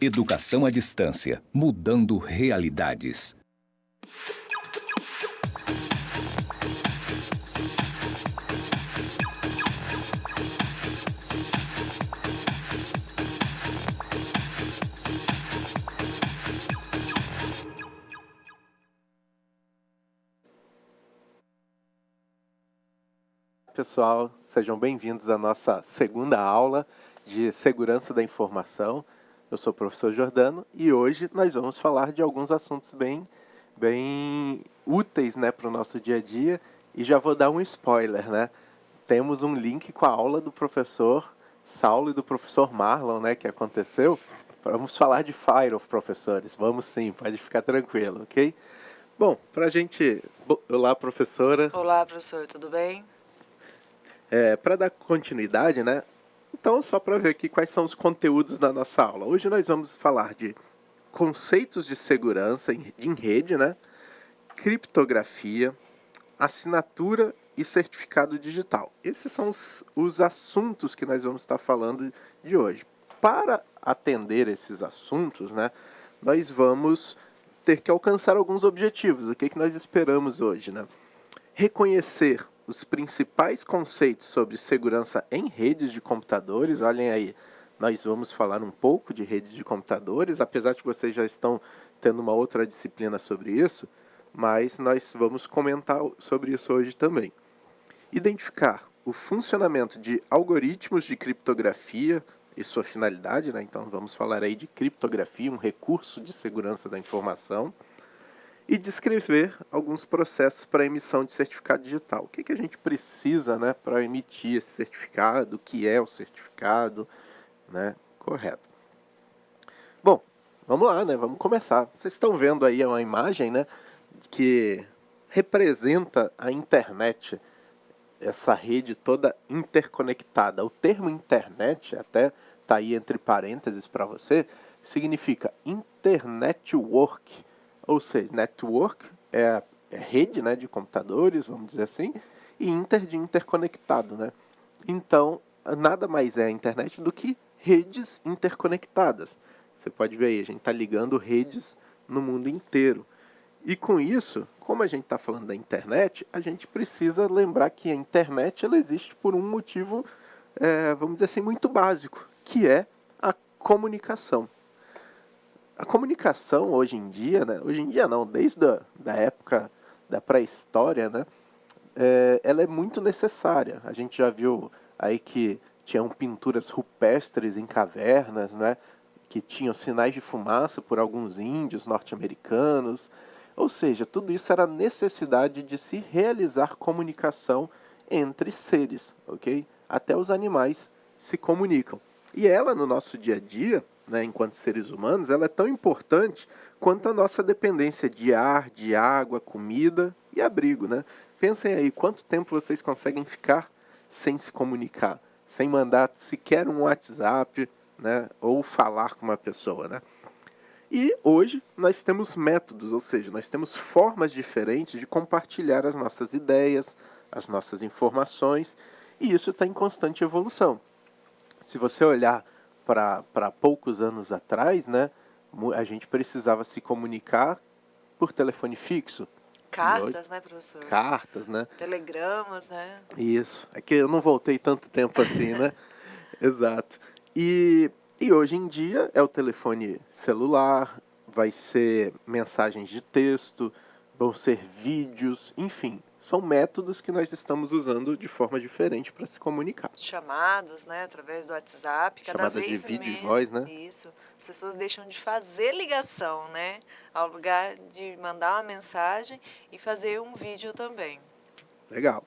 Educação à distância, mudando realidades. Pessoal, sejam bem-vindos à nossa segunda aula de segurança da informação. Eu sou o professor Jordano e hoje nós vamos falar de alguns assuntos bem úteis, né, para o nosso dia a dia. E já vou dar um spoiler, né? Temos um link com a aula do professor Saulo e do professor Marlon, né, que aconteceu. Vamos falar de Fire, professores. Vamos sim, pode ficar tranquilo, ok? Bom, pra gente... Olá, professora. Olá, professor, tudo bem? Para dar continuidade, né? Então, só para ver aqui quais são os conteúdos da nossa aula. Hoje nós vamos falar de conceitos de segurança em rede, né? Criptografia, assinatura e certificado digital. Esses são os assuntos que nós vamos estar falando de hoje. Para atender esses assuntos, né, nós vamos ter que alcançar alguns objetivos. O que nós esperamos hoje, né? Reconhecer os principais conceitos sobre segurança em redes de computadores. Olhem aí, nós vamos falar um pouco de redes de computadores, apesar de que vocês já estão tendo uma outra disciplina sobre isso, mas nós vamos comentar sobre isso hoje também. Identificar o funcionamento de algoritmos de criptografia e sua finalidade, né? Então vamos falar aí de criptografia, um recurso de segurança da informação. E descrever alguns processos para emissão de certificado digital. O que a gente precisa, né, para emitir esse certificado, o que é o certificado, né, correto. Bom, vamos lá, né, vamos começar. Vocês estão vendo aí uma imagem, né, que representa a internet, essa rede toda interconectada. O termo internet, até está aí entre parênteses para você, significa internetwork. Ou seja, network é rede, né, de computadores, vamos dizer assim, e inter de interconectado, né? Então, nada mais é a internet do que redes interconectadas. Você pode ver aí, a gente está ligando redes no mundo inteiro. E com isso, como a gente está falando da internet, a gente precisa lembrar que a internet ela existe por um motivo, vamos dizer assim, muito básico, que é a comunicação. A comunicação hoje em dia, né, hoje em dia não, desde da época da pré-história, né, ela é muito necessária. A gente já viu aí que tinham pinturas rupestres em cavernas, né, que tinham sinais de fumaça por alguns índios norte-americanos. Ou seja, tudo isso era necessidade de se realizar comunicação entre seres, ok? Até os animais se comunicam. E ela, no nosso dia a dia, né, enquanto seres humanos, ela é tão importante quanto a nossa dependência de ar, de água, comida e abrigo, né? Pensem aí, quanto tempo vocês conseguem ficar sem se comunicar, sem mandar sequer um WhatsApp, né, ou falar com uma pessoa, né? E hoje nós temos métodos, ou seja, nós temos formas diferentes de compartilhar as nossas ideias, as nossas informações, e isso está em constante evolução. Se você olhar para poucos anos atrás, né, a gente precisava se comunicar por telefone fixo. Cartas, né, professor? Cartas, né? Telegramas, né? Isso. É que eu não voltei tanto tempo assim, né? Exato. E hoje em dia é o telefone celular, vai ser mensagens de texto, vão ser vídeos, enfim. São métodos que nós estamos usando de forma diferente para se comunicar. Chamadas, né, através do WhatsApp, cada Chamadas vez de vídeo menos. e voz, né? Isso. As pessoas deixam de fazer ligação, né, ao lugar de mandar uma mensagem e fazer um vídeo também. Legal.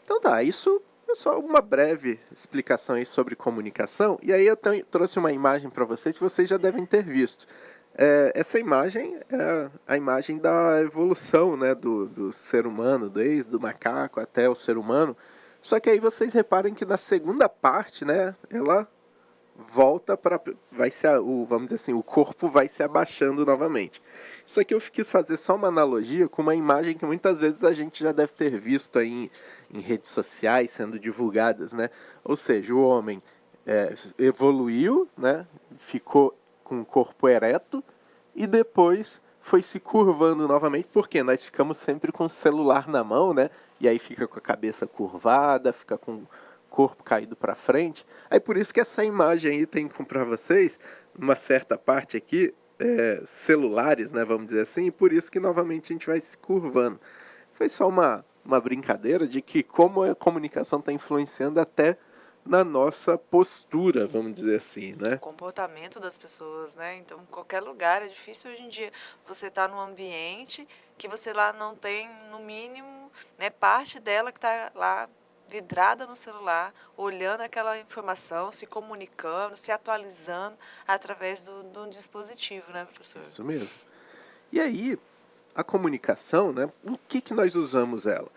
Então tá, isso é só uma breve explicação aí sobre comunicação. E aí eu trouxe uma imagem para vocês que vocês já devem ter visto. Essa imagem é a imagem da evolução, né, do ser humano, desde o macaco até o ser humano. Só que aí vocês reparem que na segunda parte, né, ela volta para, vamos dizer assim, o corpo vai se abaixando novamente. Isso aqui eu quis fazer só uma analogia com uma imagem que muitas vezes a gente já deve ter visto aí em redes sociais sendo divulgadas, né? Ou seja, o homem evoluiu, né? Ficou com o corpo ereto e depois foi se curvando novamente, porque nós ficamos sempre com o celular na mão, né? E aí fica com a cabeça curvada, fica com o corpo caído para frente. Aí por isso que essa imagem aí tem para vocês, uma certa parte aqui, celulares, né, vamos dizer assim, e por isso que novamente a gente vai se curvando. Foi só uma brincadeira de que como a comunicação está influenciando até na nossa postura, vamos dizer assim, né? O comportamento das pessoas, né? Então, em qualquer lugar é difícil hoje em dia você estar num ambiente que você lá não tem, no mínimo, né, parte dela que está lá vidrada no celular, olhando aquela informação, se comunicando, se atualizando através do dispositivo, né, professor? Isso mesmo. E aí, a comunicação, né? O que nós usamos ela?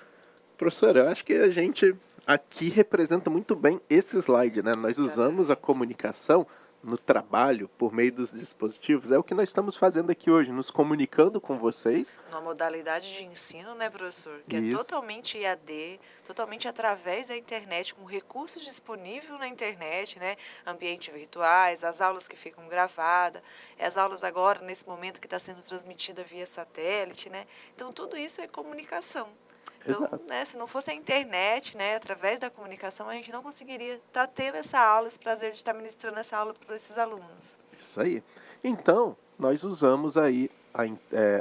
Professor, eu acho que a gente aqui representa muito bem esse slide, né? Nós usamos a Exatamente. comunicação no trabalho por meio dos dispositivos. É o que nós estamos fazendo aqui hoje, nos comunicando com vocês. Uma modalidade de ensino, né, professor? Que Isso. é totalmente IAD, totalmente através da internet, com recursos disponíveis na internet, né? Ambientes virtuais, as aulas que ficam gravadas, as aulas agora, nesse momento que está sendo transmitida via satélite, né? Então, tudo isso é comunicação. Então, Exato. né, se não fosse a internet, né, através da comunicação, a gente não conseguiria estar tendo essa aula, esse prazer de estar ministrando essa aula para esses alunos. Isso aí. Então, nós usamos aí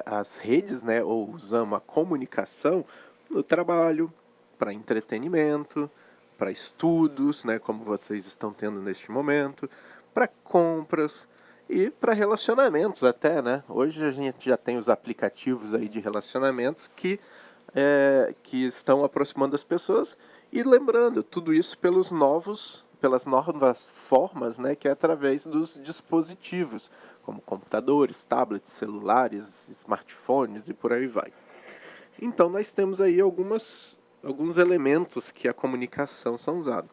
as redes, né, ou usamos a comunicação no trabalho, para entretenimento, para estudos, né, como vocês estão tendo neste momento, para compras e para relacionamentos até, né? Hoje a gente já tem os aplicativos aí de relacionamentos que estão aproximando as pessoas e lembrando tudo isso pelas novas formas, né, que é através dos dispositivos, como computadores, tablets, celulares, smartphones e por aí vai. Então nós temos aí alguns elementos que a comunicação são usados.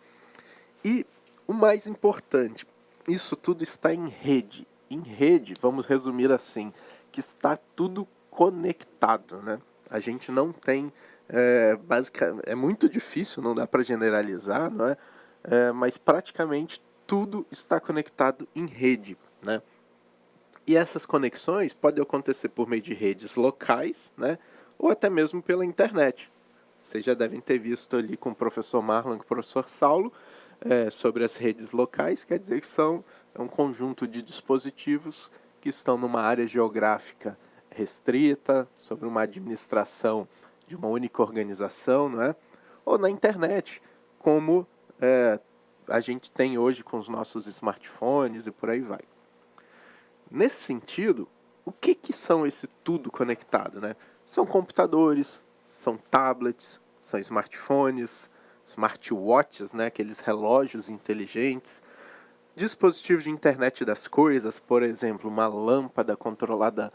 E o mais importante, isso tudo está em rede. Em rede, vamos resumir assim, que está tudo conectado, né? A gente não tem, é muito difícil, não dá para generalizar, não é? Mas praticamente tudo está conectado em rede, né? E essas conexões podem acontecer por meio de redes locais, né? Ou até mesmo pela internet. Vocês já devem ter visto ali com o professor Marlon e com o professor Saulo sobre as redes locais, quer dizer que são um conjunto de dispositivos que estão numa área geográfica restrita, sobre uma administração de uma única organização, não é? Ou na internet, como a gente tem hoje com os nossos smartphones e por aí vai. Nesse sentido, o que são esse tudo conectado, né? São computadores, são tablets, são smartphones, smartwatches, né? Aqueles relógios inteligentes, dispositivos de internet das coisas, por exemplo, uma lâmpada controlada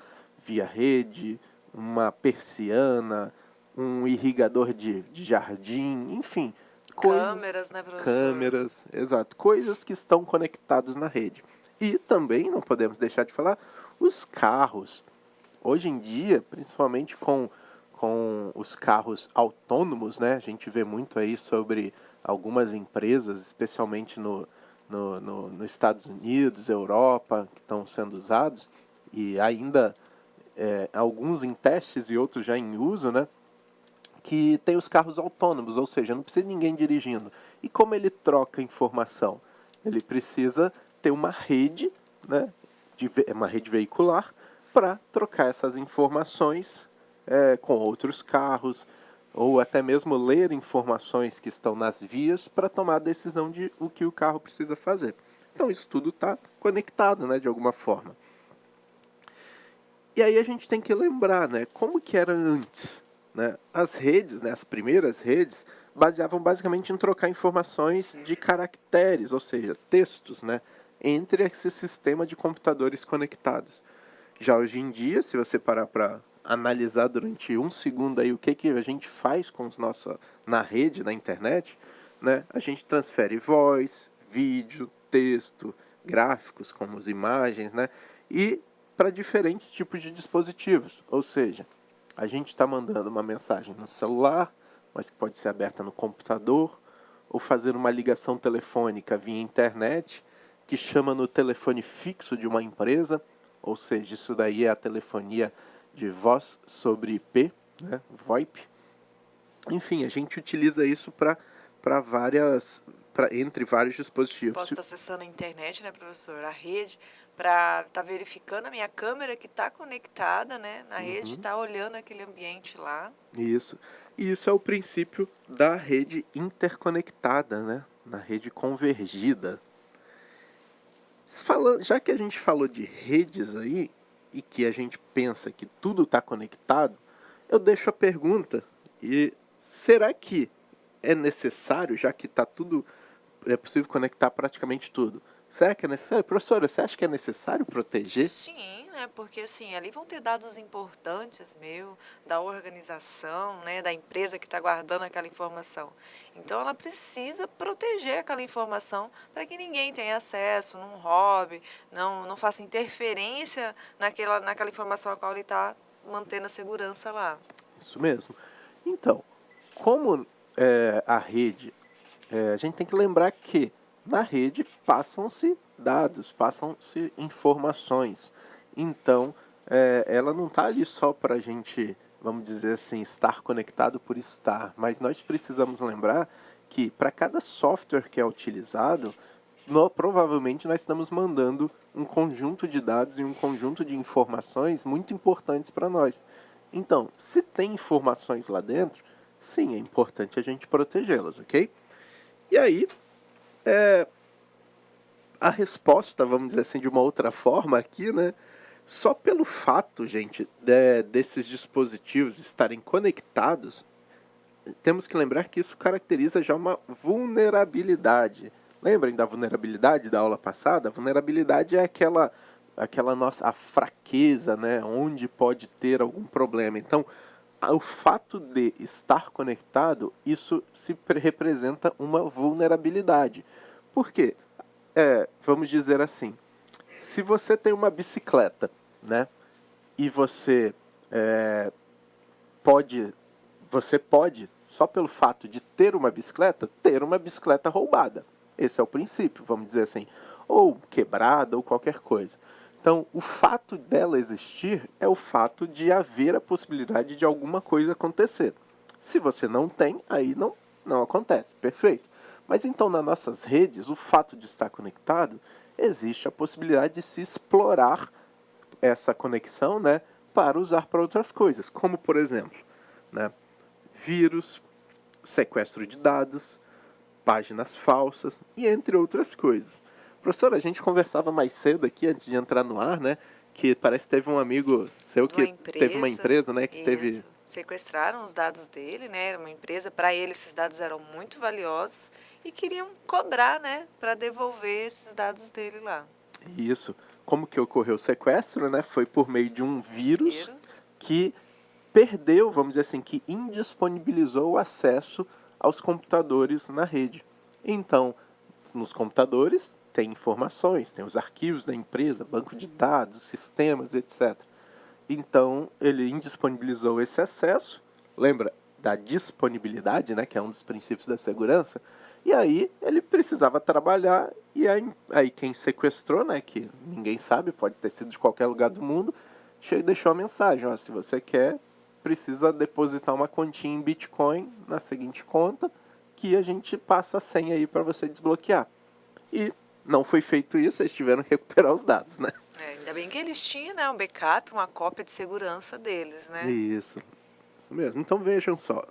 via rede, uma persiana, um irrigador de jardim, enfim. Câmeras, né, professor? Câmeras, exato. Coisas que estão conectadas na rede. E também, não podemos deixar de falar, os carros. Hoje em dia, principalmente com os carros autônomos, né? A gente vê muito aí sobre algumas empresas, especialmente nos Estados Unidos, Europa, que estão sendo usados, e ainda alguns em testes e outros já em uso, né? Que tem os carros autônomos, ou seja, não precisa de ninguém dirigindo. E como ele troca informação? Ele precisa ter uma rede, né, uma rede veicular, para trocar essas informações com outros carros, ou até mesmo ler informações que estão nas vias para tomar a decisão de o que o carro precisa fazer. Então isso tudo está conectado, né, de alguma forma. E aí a gente tem que lembrar, né, como que era antes. Né? As redes, né, as primeiras redes, baseavam basicamente em trocar informações de caracteres, ou seja, textos, né, entre esse sistema de computadores conectados. Já hoje em dia, se você parar para analisar durante um segundo aí o que a gente faz com os nossos na rede, na internet, né, a gente transfere voz, vídeo, texto, gráficos como as imagens, né, e para diferentes tipos de dispositivos, ou seja, a gente está mandando uma mensagem no celular, mas que pode ser aberta no computador, ou fazer uma ligação telefônica via internet, que chama no telefone fixo de uma empresa, ou seja, isso daí é a telefonia de voz sobre IP, né, VoIP. Enfim, a gente utiliza isso entre vários dispositivos. Posso estar acessando a internet, né, professor, a rede, para estar verificando a minha câmera que está conectada, né, na rede, está olhando aquele ambiente lá. Isso. E isso é o princípio da rede interconectada, né? Na rede convergida. Já que a gente falou de redes aí, e que a gente pensa que tudo está conectado, eu deixo a pergunta, e será que é necessário, já que é possível conectar praticamente tudo, será que é necessário? Professora, você acha que é necessário proteger? Sim, né? Porque assim, ali vão ter dados importantes da organização, né? Da empresa que está guardando aquela informação. Então ela precisa proteger aquela informação para que ninguém tenha acesso, não roube, não faça interferência naquela informação a qual ele está mantendo a segurança lá. Isso mesmo. Então, como a rede, a gente tem que lembrar que na rede passam-se dados, passam-se informações. Então, ela não está ali só para a gente, vamos dizer assim, estar conectado por estar, mas nós precisamos lembrar que para cada software que é utilizado, provavelmente nós estamos mandando um conjunto de dados e um conjunto de informações muito importantes para nós. Então, se tem informações lá dentro, sim, é importante a gente protegê-las, ok? E aí, a resposta, vamos dizer assim, de uma outra forma aqui, né? Só pelo fato, gente, desses dispositivos estarem conectados, temos que lembrar que isso caracteriza já uma vulnerabilidade. Lembrem da vulnerabilidade da aula passada? A vulnerabilidade é aquela a fraqueza, né? Onde pode ter algum problema. Então, o fato de estar conectado, isso representa uma vulnerabilidade. Por quê? Vamos dizer assim, se você tem uma bicicleta, né, e você pode, só pelo fato de ter uma bicicleta roubada. Esse é o princípio, vamos dizer assim, ou quebrada, ou qualquer coisa. Então, o fato dela existir é o fato de haver a possibilidade de alguma coisa acontecer. Se você não tem, aí não acontece, perfeito. Mas então, nas nossas redes, o fato de estar conectado, existe a possibilidade de se explorar essa conexão, né, para usar para outras coisas, como, por exemplo, né, vírus, sequestro de dados, páginas falsas e entre outras coisas. Professora, a gente conversava mais cedo aqui, antes de entrar no ar, né, que parece que teve um amigo seu que teve uma empresa, né, que teve... Sequestraram os dados dele, né? Era uma empresa, para ele esses dados eram muito valiosos e queriam cobrar, né, para devolver esses dados dele lá. Isso. Como que ocorreu o sequestro, né? Foi por meio de um vírus que perdeu, vamos dizer assim, que indisponibilizou o acesso aos computadores na rede. Então, nos computadores tem informações, tem os arquivos da empresa, banco de dados, sistemas, etc. Então, ele indisponibilizou esse acesso, lembra da disponibilidade, né, que é um dos princípios da segurança, e aí ele precisava trabalhar, e aí quem sequestrou, né, que ninguém sabe, pode ter sido de qualquer lugar do mundo, deixou a mensagem, ó, se você quer, precisa depositar uma continha em Bitcoin na seguinte conta, que a gente passa a senha aí para você desbloquear. E não foi feito isso, eles tiveram que recuperar os dados, né? Ainda bem que eles tinham, né, um backup, uma cópia de segurança deles, né? Isso mesmo. Então vejam só,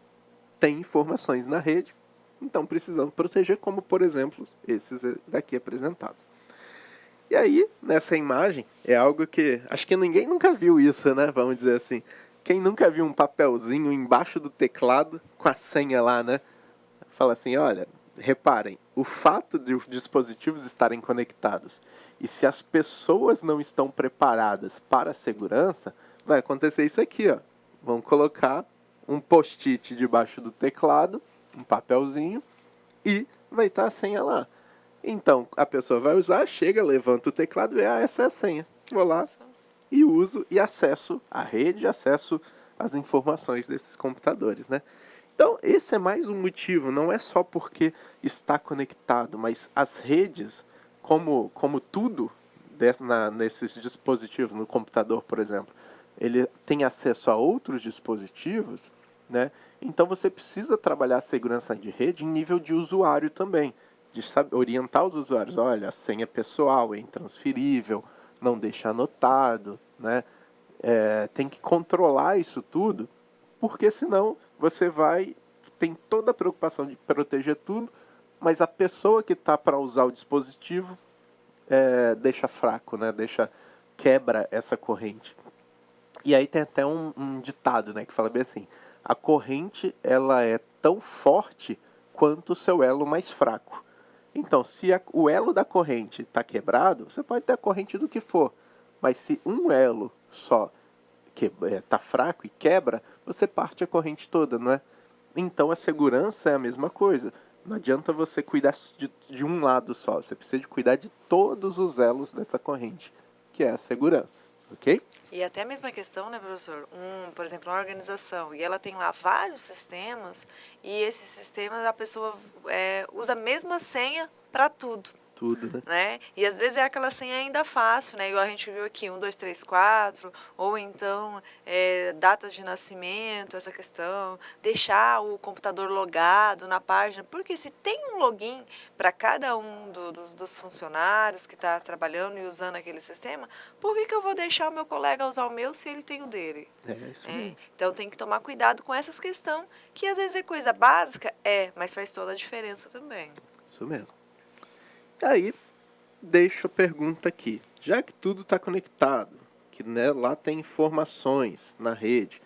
tem informações na rede, então precisamos proteger, como por exemplo esses daqui apresentados. E aí, nessa imagem, é algo que acho que ninguém nunca viu isso, né? Vamos dizer assim. Quem nunca viu um papelzinho embaixo do teclado com a senha lá, né? Fala assim, olha, reparem, o fato de os dispositivos estarem conectados e se as pessoas não estão preparadas para a segurança, vai acontecer isso aqui, ó. Vão colocar um post-it debaixo do teclado, um papelzinho, e vai estar a senha lá. Então, a pessoa vai usar, chega, levanta o teclado e essa é a senha. Vou lá e uso e acesso à rede, acesso às informações desses computadores, né? Então, esse é mais um motivo, não é só porque está conectado, mas as redes como tudo nesses dispositivos, no computador, por exemplo, ele tem acesso a outros dispositivos, né? Então você precisa trabalhar a segurança de rede em nível de usuário também, de orientar os usuários, olha, a senha pessoal é intransferível, não deixa anotado, né? Tem que controlar isso tudo, porque senão você tem toda a preocupação de proteger tudo, mas a pessoa que está para usar o dispositivo deixa fraco, né? Quebra essa corrente. E aí tem até um ditado, né, que fala bem assim: a corrente ela é tão forte quanto o seu elo mais fraco. Então, se o elo da corrente está quebrado, você pode ter a corrente do que for, mas se um elo só está fraco e quebra, você parte a corrente toda, não é? Então a segurança é a mesma coisa. Não adianta você cuidar de um lado só, você precisa de cuidar de todos os elos dessa corrente, que é a segurança. Ok? E até a mesma questão, né, professor? Por exemplo, uma organização, e ela tem lá vários sistemas, e esses sistemas a pessoa usa a mesma senha para tudo. Tudo, né? E às vezes é aquela senha ainda fácil, né? Igual a gente viu aqui, 1, 2, 3, 4, ou então datas de nascimento, essa questão, deixar o computador logado na página, porque se tem um login para cada um dos funcionários que está trabalhando e usando aquele sistema, por que eu vou deixar o meu colega usar o meu se ele tem o dele? isso mesmo. Então tem que tomar cuidado com essas questões, que às vezes é coisa básica, mas faz toda a diferença também. Isso mesmo. Aí, deixo a pergunta aqui. Já que tudo está conectado, que né, lá tem informações na rede,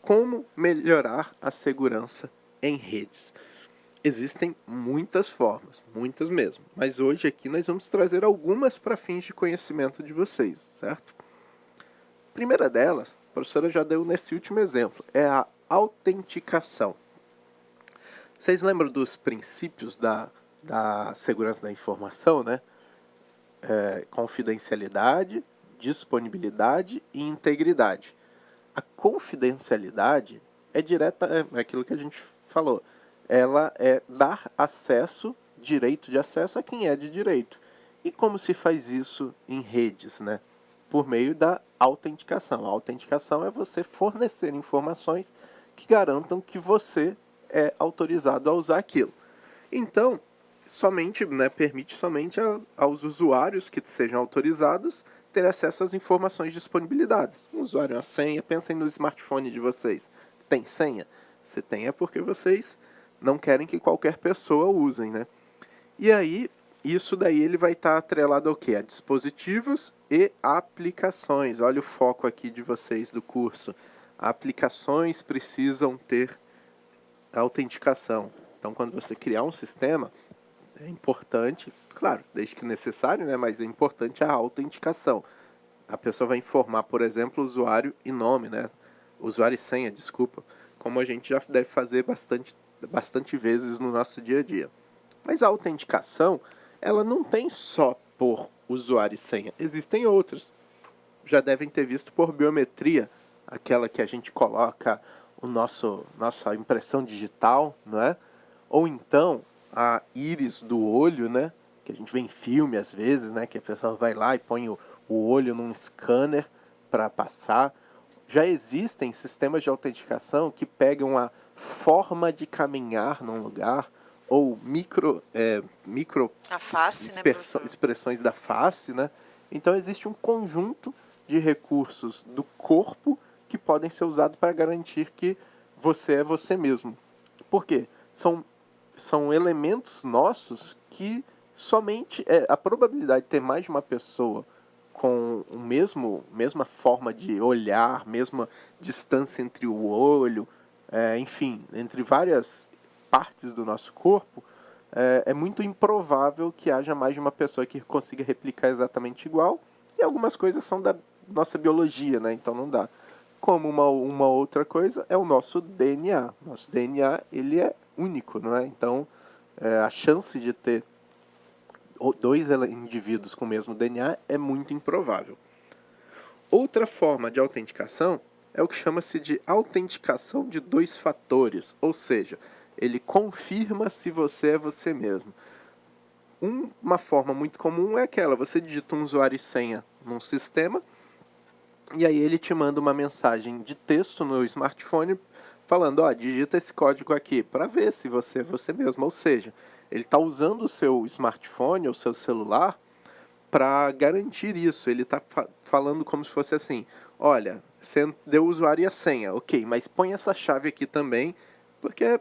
como melhorar a segurança em redes? Existem muitas formas, muitas mesmo. Mas hoje aqui nós vamos trazer algumas para fins de conhecimento de vocês, certo? A primeira delas, a professora já deu nesse último exemplo, é a autenticação. Vocês lembram dos princípios da segurança da informação, né? Confidencialidade, disponibilidade e integridade. A confidencialidade é direta, é aquilo que a gente falou. Ela é dar acesso, direito de acesso a quem é de direito. E como se faz isso em redes, né? Por meio da autenticação. A autenticação é você fornecer informações que garantam que você é autorizado a usar aquilo. Então, permite somente aos usuários que sejam autorizados ter acesso às informações disponibilizadas. Um usuário, uma senha, pensem no smartphone de vocês. Tem senha? Se tem é porque vocês não querem que qualquer pessoa usem, né? E aí, isso daí ele vai estar atrelado ao quê? A dispositivos e aplicações. Olha o foco aqui de vocês do curso. Aplicações precisam ter autenticação. Então, quando você criar um sistema, é importante, claro, desde que necessário, né, mas é importante a autenticação. A pessoa vai informar, por exemplo, usuário e nome, né? Usuário e senha, desculpa, como a gente já deve fazer bastante vezes no nosso dia a dia. Mas a autenticação, ela não tem só por usuário e senha, existem outras. Já devem ter visto por biometria, aquela que a gente coloca nossa impressão digital, não é? Ou então a íris do olho, né? Que a gente vê em filme às vezes, né? Que a pessoa vai lá e põe o olho num scanner para passar. Já existem sistemas de autenticação que pegam a forma de caminhar num lugar ou micro A face, expressões da face, né? Então existe um conjunto de recursos do corpo que podem ser usados para garantir que você é você mesmo. Por quê? São elementos nossos que somente a probabilidade de ter mais de uma pessoa com mesma forma de olhar, mesma distância entre o olho, enfim, entre várias partes do nosso corpo, é muito improvável que haja mais de uma pessoa que consiga replicar exatamente igual, e algumas coisas são da nossa biologia, né? Então não dá. Como uma outra coisa é o nosso DNA. Nosso DNA, ele é único, não é? Então, a chance de ter dois indivíduos com o mesmo DNA é muito improvável. Outra forma de autenticação é o que chama-se de autenticação de dois fatores, ou seja, ele confirma se você é você mesmo. Uma forma muito comum é aquela, você digita um usuário e senha num sistema, e aí ele te manda uma mensagem de texto no smartphone falando, ó, digita esse código aqui para ver se você é você mesmo. Ou seja, ele está usando o seu smartphone ou seu celular para garantir isso. Ele está falando como se fosse assim, olha, você deu o usuário e a senha, ok, mas põe essa chave aqui também, porque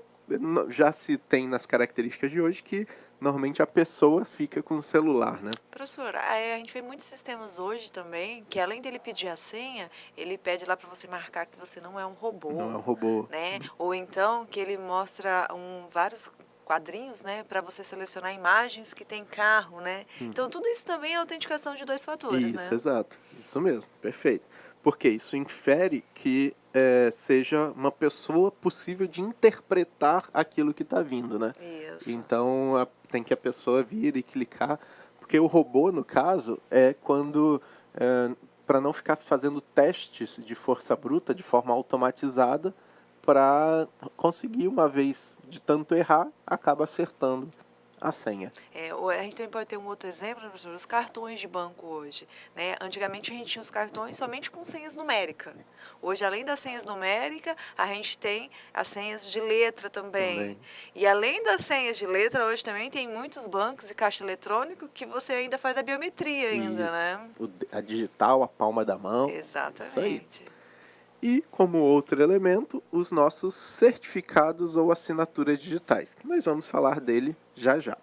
já se tem nas características de hoje que normalmente a pessoa fica com o celular, né? Professor, a gente vê muitos sistemas hoje também que além dele pedir a senha, ele pede lá para você marcar que você não é um robô. Não é um robô. Né? Ou então que ele mostra vários quadrinhos, né, para você selecionar imagens que tem carro, né? Então tudo isso também é autenticação de 2 fatores, Isso, né? exato. Isso mesmo, perfeito. Porque isso infere que seja uma pessoa possível de interpretar aquilo que está vindo, né? Isso. Então tem que a pessoa vir e clicar, porque o robô, no caso, é quando, para não ficar fazendo testes de força bruta de forma automatizada, para conseguir, uma vez de tanto errar, acaba acertando a senha. A gente também pode ter um outro exemplo, né, professor, os cartões de banco hoje. Né? Antigamente a gente tinha os cartões somente com senhas numéricas. Hoje, além das senhas numéricas, a gente tem as senhas de letra também. E além das senhas de letra, hoje também tem muitos bancos e caixa eletrônico que você ainda faz a biometria ainda, Isso. né? A digital, a palma da mão. Exatamente. E, como outro elemento, os nossos certificados ou assinaturas digitais, que nós vamos falar dele já já.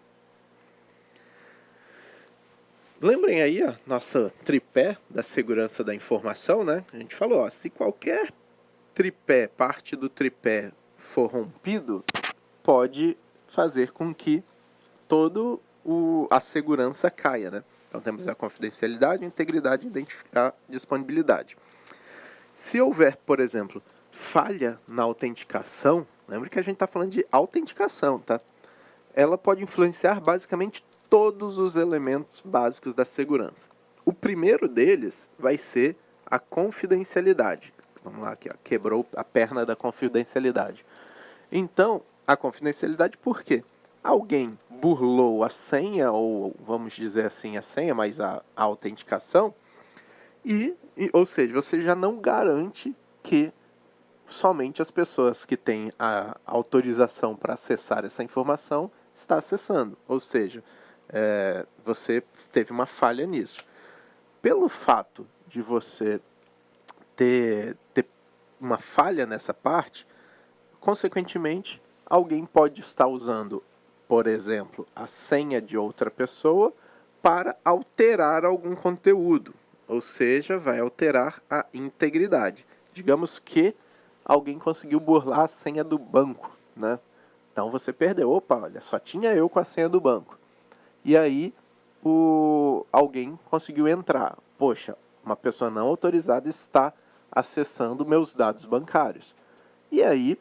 Lembrem aí a nossa tripé da segurança da informação, né? A gente falou, ó, se qualquer tripé, parte do tripé for rompido, pode fazer com que toda a segurança caia, né? Então temos a confidencialidade, a integridade e a disponibilidade. Se houver, por exemplo, falha na autenticação, lembre que a gente está falando de autenticação, tá? Ela pode influenciar basicamente todos os elementos básicos da segurança. O primeiro deles vai ser a confidencialidade. Vamos lá, aqui, ó, quebrou a perna da confidencialidade. Então, a confidencialidade por quê? Alguém burlou a senha, ou vamos dizer assim, a senha, mas a autenticação, ou seja, você já não garante que somente as pessoas que têm a autorização para acessar essa informação está acessando. Ou seja, você teve uma falha nisso. Pelo fato de você ter uma falha nessa parte, consequentemente, alguém pode estar usando, por exemplo, a senha de outra pessoa para alterar algum conteúdo. Ou seja, vai alterar a integridade. Digamos que alguém conseguiu burlar a senha do banco, né? Então você perdeu. Opa, olha, só tinha eu com a senha do banco. E aí alguém conseguiu entrar. Poxa, uma pessoa não autorizada está acessando meus dados bancários. E aí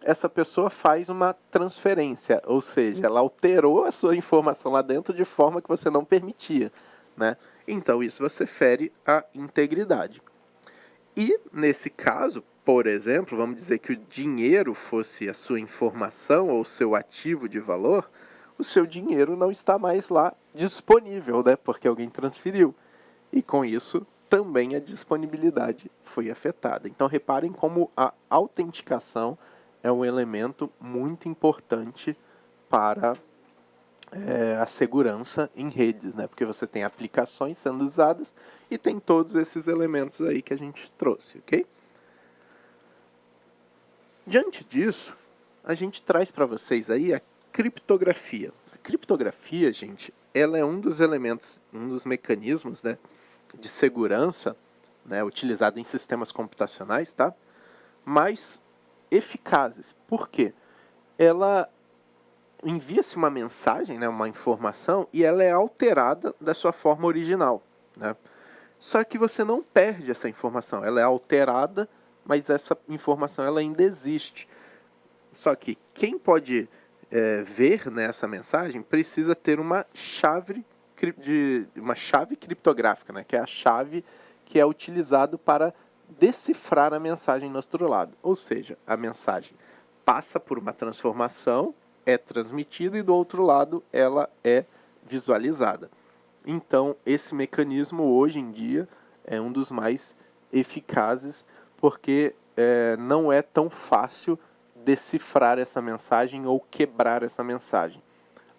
essa pessoa faz uma transferência, ou seja, ela alterou a sua informação lá dentro de forma que você não permitia, né? Então isso você fere a integridade. E nesse caso, por exemplo, vamos dizer que o dinheiro fosse a sua informação ou seu ativo de valor, o seu dinheiro não está mais lá disponível, né? Porque alguém transferiu. E com isso também a disponibilidade foi afetada. Então reparem como a autenticação é um elemento muito importante para a segurança em redes, né? Porque você tem aplicações sendo usadas e tem todos esses elementos aí que a gente trouxe, ok? Diante disso, a gente traz para vocês aí a criptografia. A criptografia, gente, ela é um dos elementos, um dos mecanismos, né, de segurança, né, utilizado em sistemas computacionais, tá? Mais eficazes. Por quê? Ela envia-se uma mensagem, né, uma informação, e ela é alterada da sua forma original, né? Só que você não perde essa informação, ela é alterada, mas essa informação ela ainda existe. Só que quem pode ver nessa mensagem precisa ter uma chave criptográfica, né, que é a chave que é utilizada para decifrar a mensagem no outro lado. Ou seja, a mensagem passa por uma transformação, é transmitida e do outro lado ela é visualizada. Então, esse mecanismo hoje em dia é um dos mais eficazes, porque não é tão fácil decifrar essa mensagem ou quebrar essa mensagem.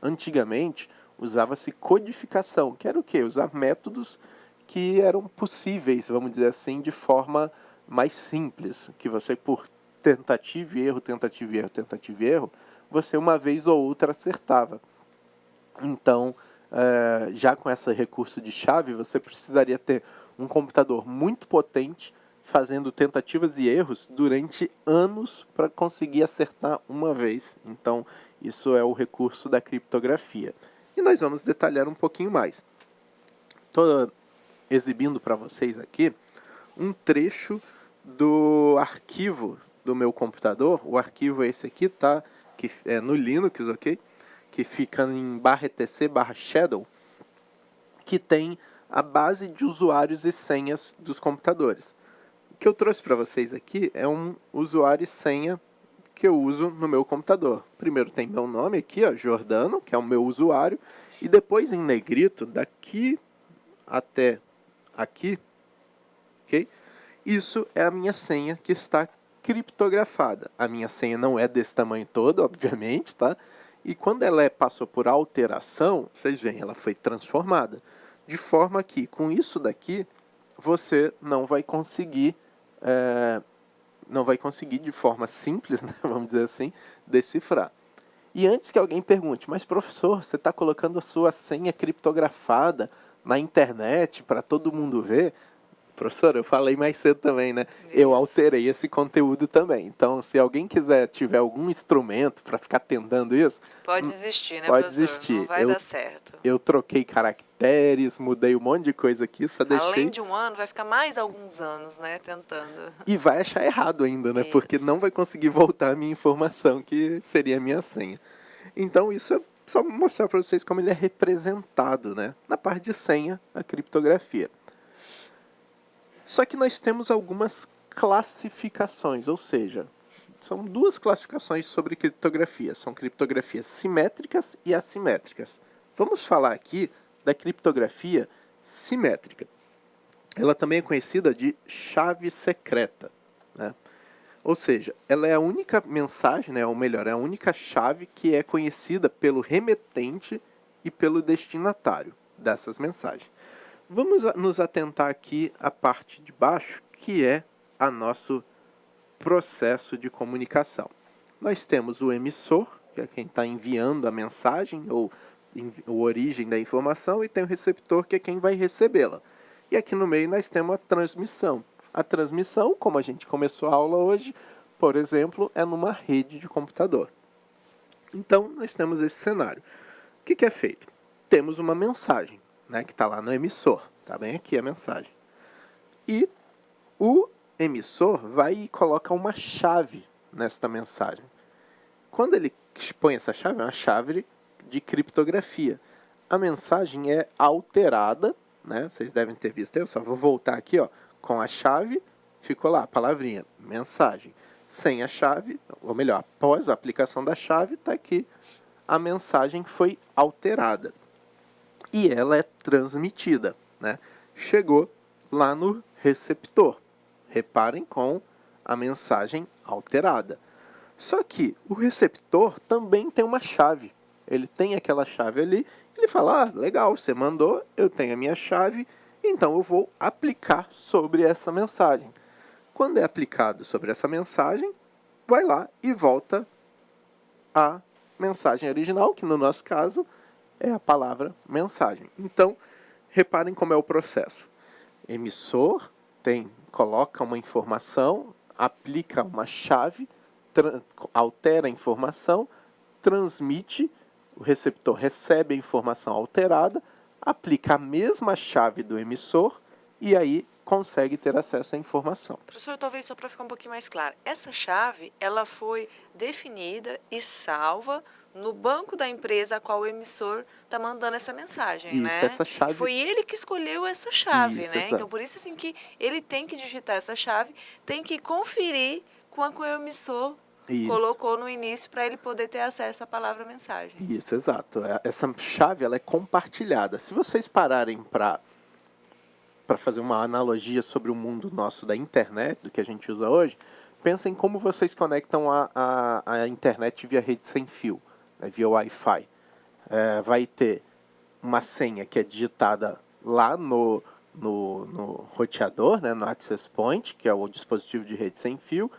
Antigamente, usava-se codificação, que era o quê? Usar métodos que eram possíveis, vamos dizer assim, de forma mais simples, que você, por tentativa e erro, tentativa e erro, tentativa e erro, você uma vez ou outra acertava. Então, já com esse recurso de chave, você precisaria ter um computador muito potente, fazendo tentativas e erros durante anos para conseguir acertar uma vez. Então, isso é o recurso da criptografia. E nós vamos detalhar um pouquinho mais. Estou exibindo para vocês aqui um trecho do arquivo do meu computador. O arquivo é esse aqui, tá? Que é no Linux, ok? Que fica em /etc/shadow, que tem a base de usuários e senhas dos computadores. O que eu trouxe para vocês aqui é um usuário e senha que eu uso no meu computador. Primeiro tem meu nome aqui, ó, Jordano, que é o meu usuário, e depois em negrito, daqui até aqui, ok? Isso é a minha senha que está criptografada. A minha senha não é desse tamanho todo, obviamente, tá? E quando ela passou por alteração, vocês veem, ela foi transformada. De forma que, com isso daqui, você não vai conseguir de forma simples, né, vamos dizer assim, decifrar. E antes que alguém pergunte, mas professor, você está colocando a sua senha criptografada na internet para todo mundo ver? Professor, eu falei mais cedo também, né? Eu alterei esse conteúdo também. Então, se alguém tiver algum instrumento para ficar tentando isso... Pode desistir, né, pode professor? desistir. Não vai dar certo. Eu troquei caracteres, mudei um monte de coisa aqui, só deixei... Além de um ano, vai ficar mais alguns anos, né, tentando. E vai achar errado ainda, né? Isso. Porque não vai conseguir voltar a minha informação, que seria a minha senha. Então, isso é só mostrar para vocês como ele é representado, né? Na parte de senha, a criptografia. Só que nós temos algumas classificações, ou seja, são duas classificações sobre criptografia. São criptografias simétricas e assimétricas. Vamos falar aqui da criptografia simétrica. Ela também é conhecida de chave secreta, né? Ou seja, ela é a única mensagem, né, ou melhor, é a única chave que é conhecida pelo remetente e pelo destinatário dessas mensagens. Vamos nos atentar aqui à parte de baixo, que é o nosso processo de comunicação. Nós temos o emissor, que é quem está enviando a mensagem, ou a origem da informação, e tem o receptor, que é quem vai recebê-la. E aqui no meio nós temos a transmissão. A transmissão, como a gente começou a aula hoje, por exemplo, é numa rede de computador. Então, nós temos esse cenário. O que é feito? Temos uma mensagem, né, que está lá no emissor. Está bem aqui a mensagem. E o emissor vai e coloca uma chave nesta mensagem. Quando ele põe essa chave, é uma chave de criptografia. A mensagem é alterada, né? Vocês devem ter visto. Eu só vou voltar aqui, ó, com a chave, ficou lá a palavrinha mensagem. Sem a chave, ou melhor, após a aplicação da chave, está aqui a mensagem foi alterada. E ela é transmitida, né? Chegou lá no receptor. Reparem com a mensagem alterada. Só que o receptor também tem uma chave. Ele tem aquela chave ali, ele fala, ah, legal, você mandou, eu tenho a minha chave, então eu vou aplicar sobre essa mensagem. Quando é aplicado sobre essa mensagem, vai lá e volta a mensagem original, que no nosso caso é a palavra mensagem. Então, reparem como é o processo. Emissor coloca uma informação, aplica uma chave, altera a informação, transmite, o receptor recebe a informação alterada, aplica a mesma chave do emissor e aí consegue ter acesso à informação. Professor, talvez só para ficar um pouquinho mais claro, essa chave ela foi definida e salva no banco da empresa a qual o emissor está mandando essa mensagem, Isso, né? essa chave... Foi ele que escolheu essa chave, Isso, né? exato. Então, por isso assim que ele tem que digitar essa chave, tem que conferir com o emissor Isso. colocou no início para ele poder ter acesso à palavra-mensagem. Isso, exato. Essa chave ela é compartilhada. Se vocês pararem para fazer uma analogia sobre o mundo nosso da internet, do que a gente usa hoje, pensem como vocês conectam a internet via rede sem fio, né, via Wi-Fi. Vai ter uma senha que é digitada lá no roteador, né, no access point, que é o dispositivo de rede sem fio,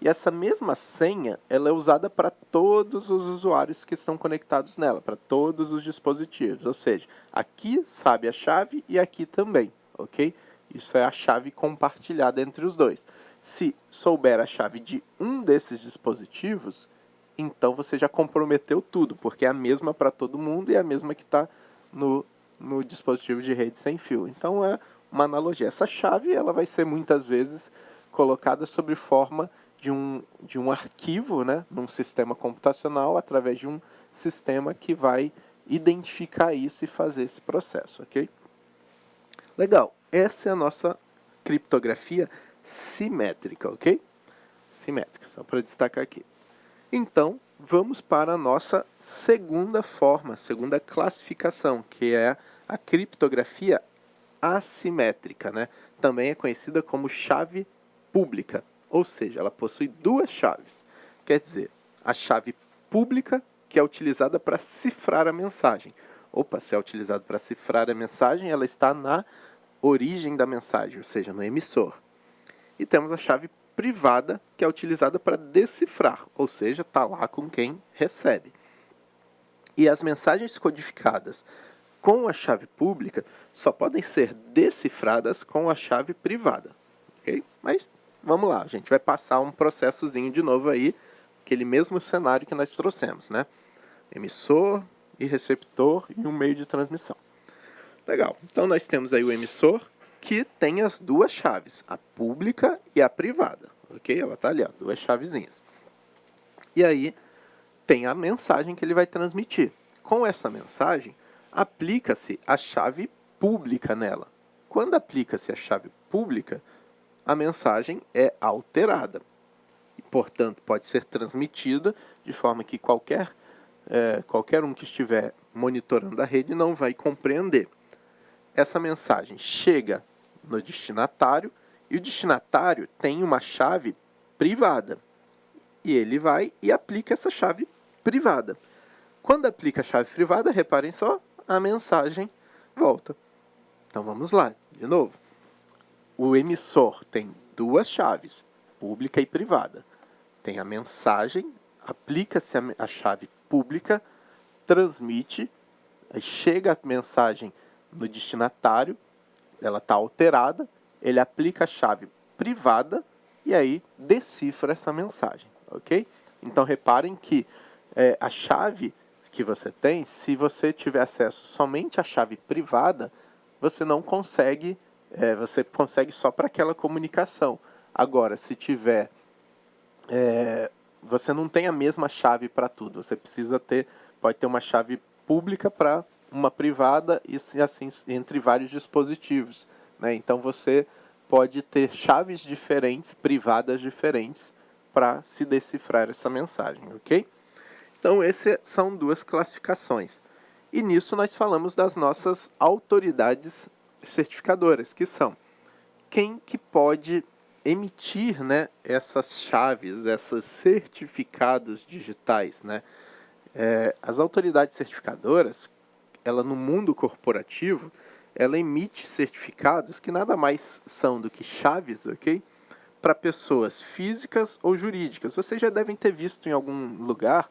e essa mesma senha ela é usada para todos os usuários que estão conectados nela, para todos os dispositivos. Ou seja, aqui sabe a chave e aqui também, ok? Isso é a chave compartilhada entre os dois. Se souber a chave de um desses dispositivos, então você já comprometeu tudo, porque é a mesma para todo mundo e é a mesma que está no dispositivo de rede sem fio. Então é uma analogia. Essa chave ela vai ser muitas vezes colocada sob forma de um arquivo, né, num sistema computacional, através de um sistema que vai identificar isso e fazer esse processo, ok? Legal, essa é a nossa criptografia simétrica, ok? Simétrica, só para destacar aqui. Então, vamos para a nossa segunda forma, segunda classificação, que é a criptografia assimétrica, né? Também é conhecida como chave pública, ou seja, ela possui duas chaves. Quer dizer, a chave pública, que é utilizada para cifrar a mensagem. Opa, se é utilizada para cifrar a mensagem, ela está na origem da mensagem, ou seja, no emissor. E temos a chave privada, que é utilizada para decifrar, ou seja, está lá com quem recebe. E as mensagens codificadas com a chave pública só podem ser decifradas com a chave privada. Okay? Mas vamos lá, a gente vai passar um processozinho de novo aí, aquele mesmo cenário que nós trouxemos, né? Emissor e receptor e um meio de transmissão. Legal, então nós temos aí o emissor, que tem as duas chaves, a pública e a privada, ok? Ela está ali, ó, duas chavezinhas. E aí tem a mensagem que ele vai transmitir. Com essa mensagem, aplica-se a chave pública nela. Quando aplica-se a chave pública, a mensagem é alterada. E, portanto, pode ser transmitida de forma que qualquer um que estiver monitorando a rede não vai compreender. Essa mensagem chega no destinatário e o destinatário tem uma chave privada. E ele vai e aplica essa chave privada. Quando aplica a chave privada, reparem só, a mensagem volta. Então vamos lá, de novo. O emissor tem duas chaves, pública e privada. Tem a mensagem, aplica-se a chave pública, transmite, chega a mensagem no destinatário, ela está alterada, ele aplica a chave privada e aí decifra essa mensagem, ok? Então reparem que a chave que você tem, se você tiver acesso somente à chave privada, você não consegue, você consegue só para aquela comunicação. Agora, se tiver, você não tem a mesma chave para tudo, você pode ter uma chave pública para uma privada e assim entre vários dispositivos, né? Então você pode ter chaves diferentes, privadas diferentes, para se decifrar essa mensagem, ok? Então essas são duas classificações. E nisso nós falamos das nossas autoridades certificadoras, que são quem que pode emitir, né, essas chaves, esses certificados digitais, né? As autoridades certificadoras, ela no mundo corporativo, ela emite certificados que nada mais são do que chaves, ok? Para pessoas físicas ou jurídicas. Vocês já devem ter visto em algum lugar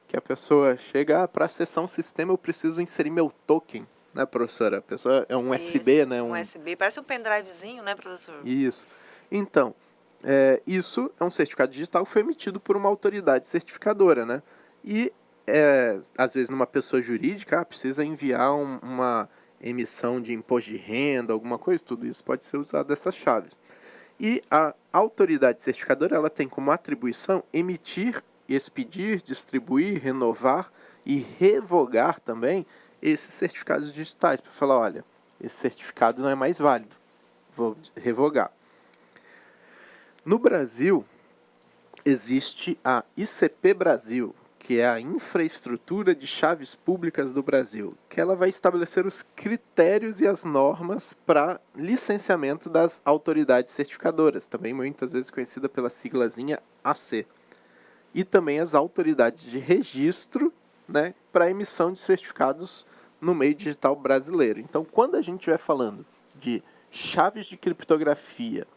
que a pessoa chega, para acessar um sistema eu preciso inserir meu token, né, professora? A pessoa é um USB, né? Um USB, parece um pendrivezinho, né, professor? Isso. Então, isso é um certificado digital que foi emitido por uma autoridade certificadora, né? E às vezes numa pessoa jurídica precisa enviar uma emissão de imposto de renda, alguma coisa, tudo isso pode ser usado dessas chaves. E a autoridade certificadora ela tem como atribuição emitir, expedir, distribuir, renovar e revogar também esses certificados digitais, para falar, olha, esse certificado não é mais válido, vou revogar. No Brasil, existe a ICP Brasil, que é a Infraestrutura de Chaves Públicas do Brasil, que ela vai estabelecer os critérios e as normas para licenciamento das autoridades certificadoras, também muitas vezes conhecida pela siglazinha AC, e também as autoridades de registro, né, para emissão de certificados no meio digital brasileiro. Então, quando a gente estiver falando de chaves de criptografia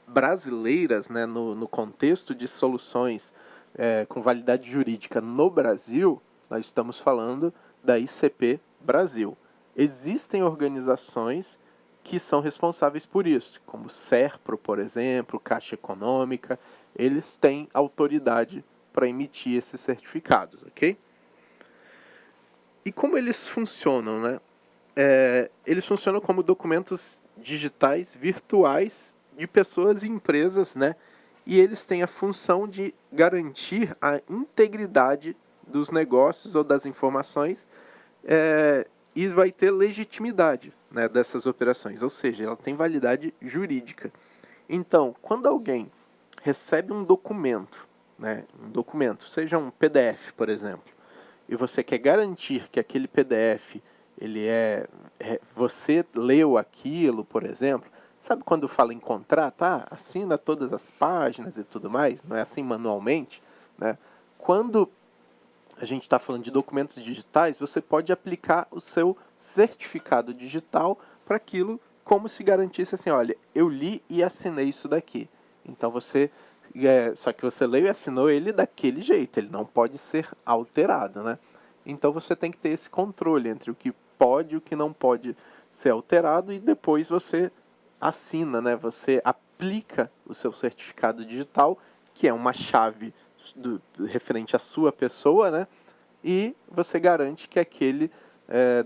brasileiras, né, no contexto de soluções com validade jurídica no Brasil, nós estamos falando da ICP Brasil. Existem organizações que são responsáveis por isso, como o SERPRO, por exemplo, Caixa Econômica, eles têm autoridade para emitir esses certificados, ok? E como eles funcionam, né? Eles funcionam como documentos digitais virtuais de pessoas e empresas, né? E eles têm a função de garantir a integridade dos negócios ou das informações e vai ter legitimidade, né, dessas operações, ou seja, ela tem validade jurídica. Então, quando alguém recebe um documento, né, seja um PDF, por exemplo, e você quer garantir que aquele PDF, você leu aquilo, por exemplo, sabe quando fala em contrato, assina todas as páginas e tudo mais, não é assim manualmente, né? Quando a gente está falando de documentos digitais, você pode aplicar o seu certificado digital para aquilo como se garantisse assim, olha, eu li e assinei isso daqui. Então só que você leu e assinou ele daquele jeito, ele não pode ser alterado, né? Então você tem que ter esse controle entre o que pode e o que não pode ser alterado e depois você assina, né? Você aplica o seu certificado digital, que é uma chave referente à sua pessoa, né? E você garante que aquele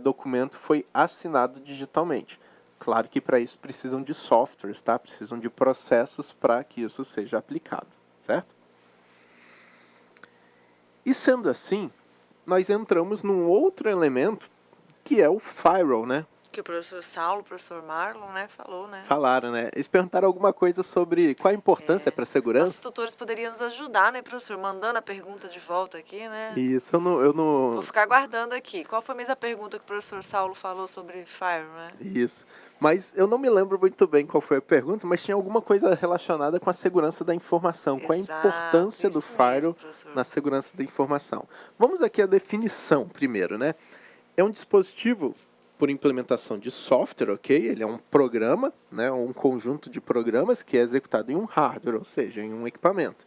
documento foi assinado digitalmente. Claro que para isso precisam de softwares, tá? Precisam de processos para que isso seja aplicado, certo? E sendo assim, nós entramos num outro elemento que é o firewall, né? Que o professor Saulo, o professor Marlon, né, falou, né? Falaram, né? Eles perguntaram alguma coisa sobre qual a importância para a segurança. Nossos tutores poderiam nos ajudar, né, professor? Mandando a pergunta de volta aqui, né? Isso, eu não... Vou ficar aguardando aqui. Qual foi a mesma pergunta que o professor Saulo falou sobre Fire, né? Isso. Mas eu não me lembro muito bem qual foi a pergunta, mas tinha alguma coisa relacionada com a segurança da informação, com a importância do firewall na segurança da informação. Vamos aqui à definição primeiro, né? É um dispositivo por implementação de software, ok? Ele é um programa, né? Um conjunto de programas que é executado em um hardware, ou seja, em um equipamento,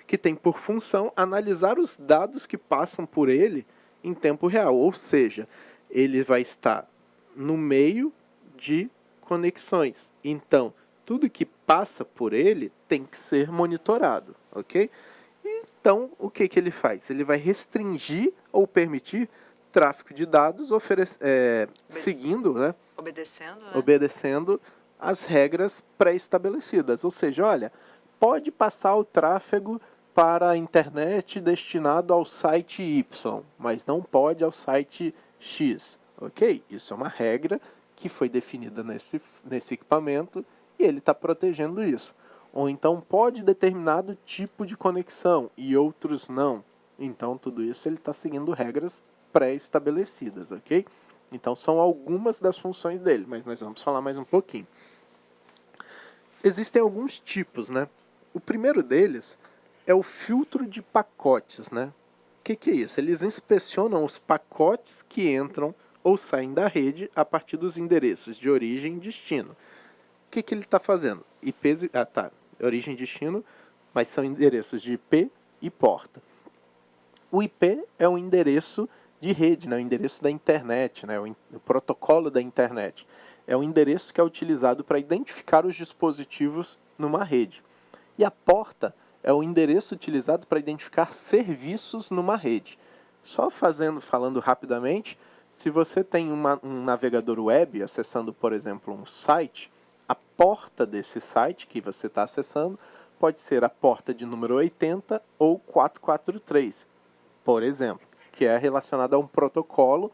que tem por função analisar os dados que passam por ele em tempo real, ou seja, ele vai estar no meio de conexões. Então, tudo que passa por ele tem que ser monitorado, ok? Então, o que ele faz? Ele vai restringir ou permitir tráfego de dados seguindo, né? Obedecendo as regras pré-estabelecidas. Ou seja, olha, pode passar o tráfego para a internet destinado ao site Y, mas não pode ao site X. Ok? Isso é uma regra que foi definida nesse equipamento e ele está protegendo isso. Ou então pode determinado tipo de conexão e outros não. Então tudo isso ele está seguindo regras pré-estabelecidas, ok? Então são algumas das funções dele, mas nós vamos falar mais um pouquinho. Existem alguns tipos, né? O primeiro deles é o filtro de pacotes, né? O que é isso? Eles inspecionam os pacotes que entram ou saem da rede a partir dos endereços de origem e destino. O que ele está fazendo? IPs, origem e destino, mas são endereços de IP e porta. O IP é um endereço de rede, né? O endereço da internet, né? O protocolo da internet. É um endereço que é utilizado para identificar os dispositivos numa rede. E a porta é o endereço utilizado para identificar serviços numa rede. Só falando rapidamente, se você tem um navegador web acessando, por exemplo, um site, a porta desse site que você está acessando pode ser a porta de número 80 ou 443, por exemplo, que é relacionada a um protocolo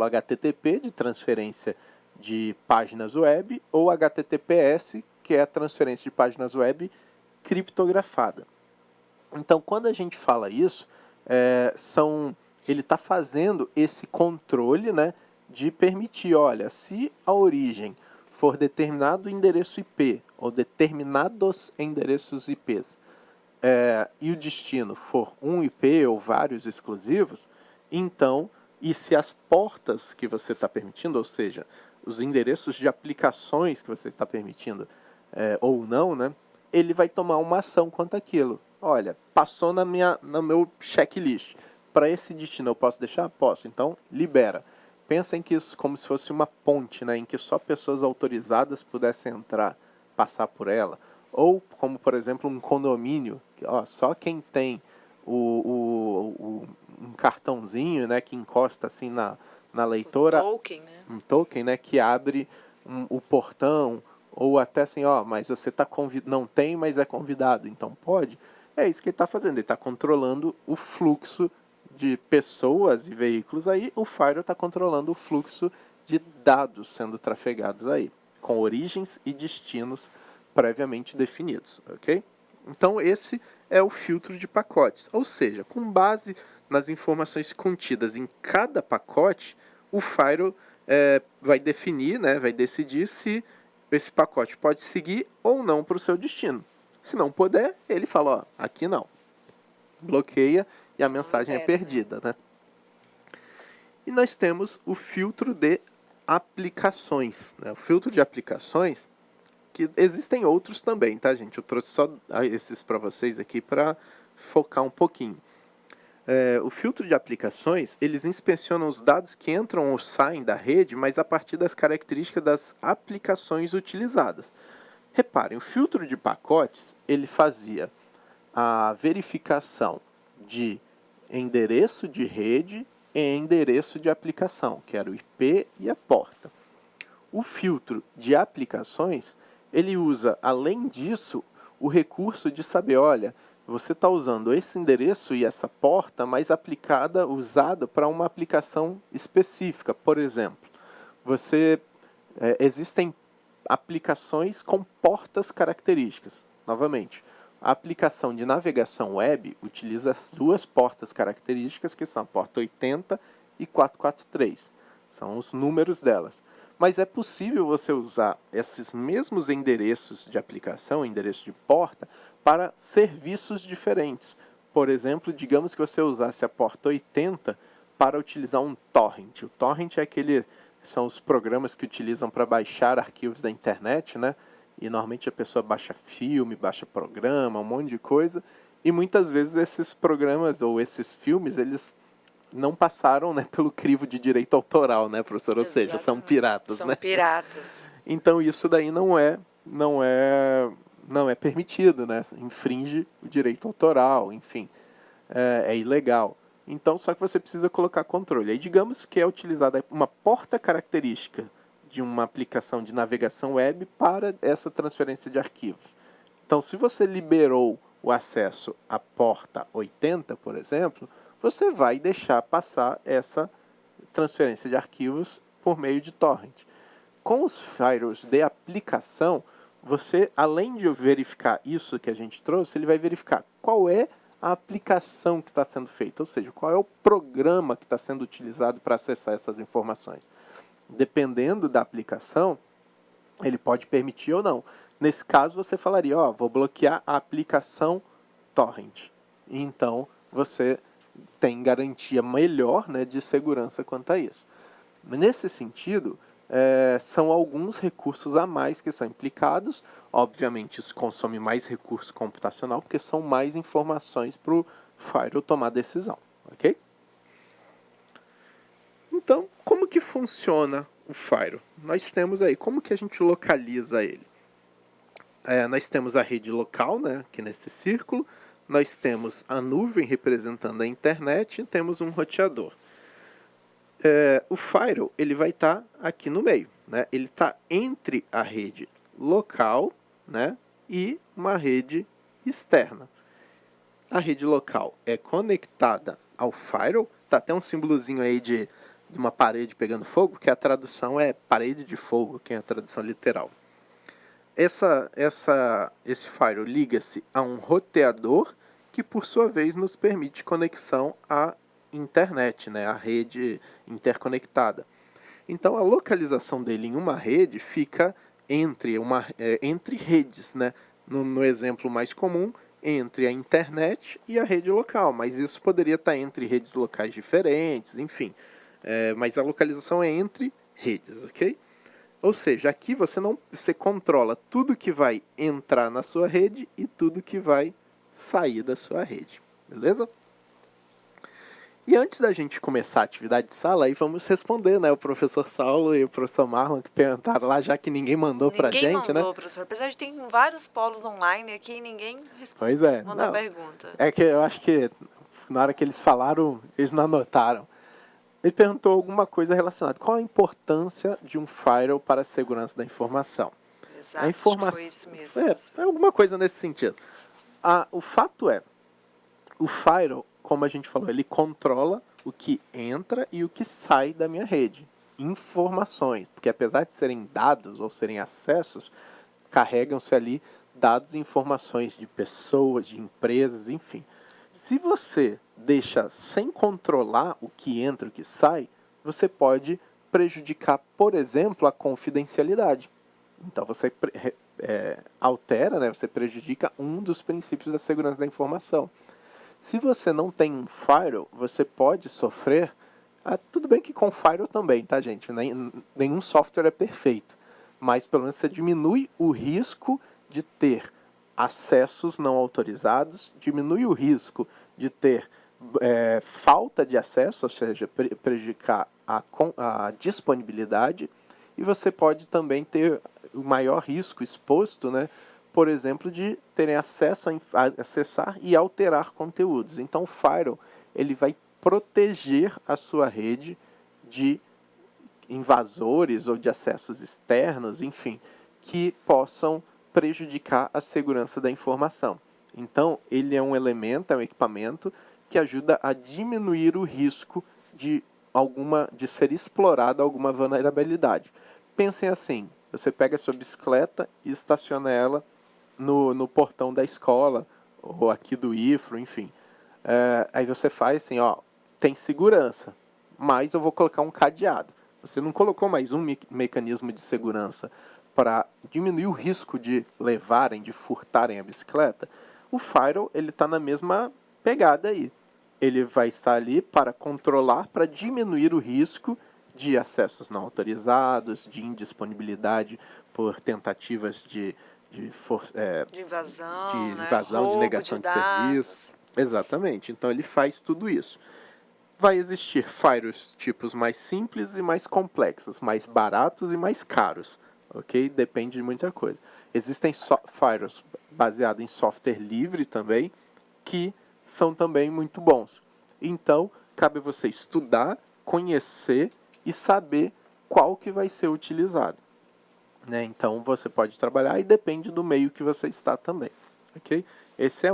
HTTP de transferência de páginas web ou HTTPS, que é a transferência de páginas web criptografada. Então, quando a gente fala isso, ele está fazendo esse controle, né, de permitir, olha, se a origem for determinado endereço IP ou determinados endereços IPs, e o destino for um IP ou vários exclusivos, então, e se as portas que você está permitindo, ou seja, os endereços de aplicações que você está permitindo ou não, né, ele vai tomar uma ação quanto àquilo. Olha, passou no meu checklist. Para esse destino eu posso deixar? Posso. Então, libera. Pensem que isso como se fosse uma ponte, né, em que só pessoas autorizadas pudessem entrar, passar por ela. Ou como, por exemplo, um condomínio, que, só quem tem um cartãozinho, né, que encosta assim na leitora, um token, né, que abre o portão, ou até assim, mas você não tem, mas é convidado, então pode. É isso que ele está fazendo, ele está controlando o fluxo de pessoas e veículos aí, o Firewall está controlando o fluxo de dados sendo trafegados aí, com origens e destinos previamente definidos, ok? Então esse é o filtro de pacotes, ou seja, com base nas informações contidas em cada pacote, o Firewall vai definir, né, vai decidir se esse pacote pode seguir ou não para o seu destino. Se não puder, ele fala, aqui não. Bloqueia e a mensagem é perdida, né? E nós temos o filtro de aplicações, né? O filtro de aplicações, que existem outros também, tá, gente? Eu trouxe só esses para vocês aqui para focar um pouquinho. O filtro de aplicações, eles inspecionam os dados que entram ou saem da rede, mas a partir das características das aplicações utilizadas. Reparem, o filtro de pacotes, ele fazia a verificação de endereço de rede e endereço de aplicação, que era o IP e a porta. O filtro de aplicações, ele usa, além disso, o recurso de saber, olha, você está usando esse endereço e essa porta, mas usada para uma aplicação específica. Por exemplo, existem aplicações com portas características. Novamente, a aplicação de navegação web utiliza as duas portas características, que são a porta 80 e 443. São os números delas. Mas é possível você usar esses mesmos endereços de aplicação, endereço de porta, para serviços diferentes. Por exemplo, digamos que você usasse a porta 80 para utilizar um torrent. O torrent são os programas que utilizam para baixar arquivos da internet, né? E normalmente a pessoa baixa filme, baixa programa, um monte de coisa. E muitas vezes esses programas ou esses filmes, eles não passaram, né, pelo crivo de direito autoral, né, professor? Ou seja, são piratas, né? São piratas. Então isso daí não é permitido, né? Infringe o direito autoral, enfim, é ilegal. Então, só que você precisa colocar controle. Aí, digamos que é utilizada uma porta característica de uma aplicação de navegação web para essa transferência de arquivos. Então, se você liberou o acesso à porta 80, por exemplo, você vai deixar passar essa transferência de arquivos por meio de torrent. Com os firewalls de aplicação, você, além de verificar isso que a gente trouxe, ele vai verificar qual é a aplicação que está sendo feita, ou seja, qual é o programa que está sendo utilizado para acessar essas informações. Dependendo da aplicação, ele pode permitir ou não. Nesse caso, você falaria, vou bloquear a aplicação torrent. Então, você tem garantia melhor, né, de segurança quanto a isso. Nesse sentido, são alguns recursos a mais que são implicados. Obviamente, isso consome mais recurso computacional, porque são mais informações para o firewall tomar decisão. Ok? Então, como que funciona o firewall? Nós temos aí, como que a gente localiza ele? Nós temos a rede local, né, aqui nesse círculo. Nós temos a nuvem representando a internet e temos um roteador. O firewall ele vai estar aqui no meio, né? Ele está entre a rede local, né, e uma rede externa. A rede local é conectada ao firewall, tá até um símbolozinho aí de uma parede pegando fogo, que a tradução é parede de fogo, que é a tradução literal. Esse firewall liga-se a um roteador que por sua vez nos permite conexão à internet, né, à rede interconectada. Então a localização dele em uma rede fica entre redes, né? No exemplo mais comum, entre a internet e a rede local, mas isso poderia estar entre redes locais diferentes, enfim. Mas a localização é entre redes, ok? Ou seja, aqui você controla tudo que vai entrar na sua rede e tudo que vai sair da sua rede, beleza? E antes da gente começar a atividade de sala, aí vamos responder, né? O professor Saulo e o professor Marlon que perguntaram lá, já que ninguém mandou pra gente, Ninguém mandou, né? professor. Apesar de ter vários polos online aqui e ninguém Pois é. mandou Não, pergunta. é que eu acho que na hora que eles falaram, eles não anotaram. Ele perguntou alguma coisa relacionada. Qual a importância de um firewall para a segurança da informação? Exato, A informação, foi isso mesmo. é alguma coisa nesse sentido. O fato é, o firewall, como a gente falou, ele controla o que entra e o que sai da minha rede. Informações, porque apesar de serem dados ou serem acessos, carregam-se ali dados e informações de pessoas, de empresas, enfim. Se você deixa sem controlar o que entra e o que sai, você pode prejudicar, por exemplo, a confidencialidade. Então você altera, né, você prejudica um dos princípios da segurança da informação. Se você não tem um firewall, você pode sofrer. Tudo bem que com firewall também, tá, gente? Nenhum software é perfeito. Mas pelo menos você diminui o risco de ter acessos não autorizados, diminui o risco de ter falta de acesso, ou seja, prejudicar a disponibilidade, e você pode também ter o maior risco exposto, né? Por exemplo, de terem acesso a acessar e alterar conteúdos. Então o firewall ele vai proteger a sua rede de invasores ou de acessos externos, enfim, que possam prejudicar a segurança da informação. Então, ele é um elemento, é um equipamento que ajuda a diminuir o risco de ser explorada alguma vulnerabilidade. Pensem assim, você pega a sua bicicleta e estaciona ela no portão da escola, ou aqui do IFRO, enfim. Aí você faz assim, ó, tem segurança, mas eu vou colocar um cadeado. Você não colocou mais um mecanismo de segurança para diminuir o risco de levarem, de furtarem a bicicleta. O firewall ele está na mesma pegada aí. Ele vai estar ali para controlar, para diminuir o risco de acessos não autorizados, de indisponibilidade por tentativas de invasão, né? invasão, de Roubo negação de serviço. dados. Exatamente. Então ele faz tudo isso. Vai existir firewalls tipos mais simples e mais complexos, mais baratos e mais caros, ok? Depende de muita coisa. Existem firewalls baseados em software livre também, que são também muito bons. Então, cabe você estudar, conhecer e saber qual que vai ser utilizado, né? Então, você pode trabalhar e depende do meio que você está também, ok? Esse é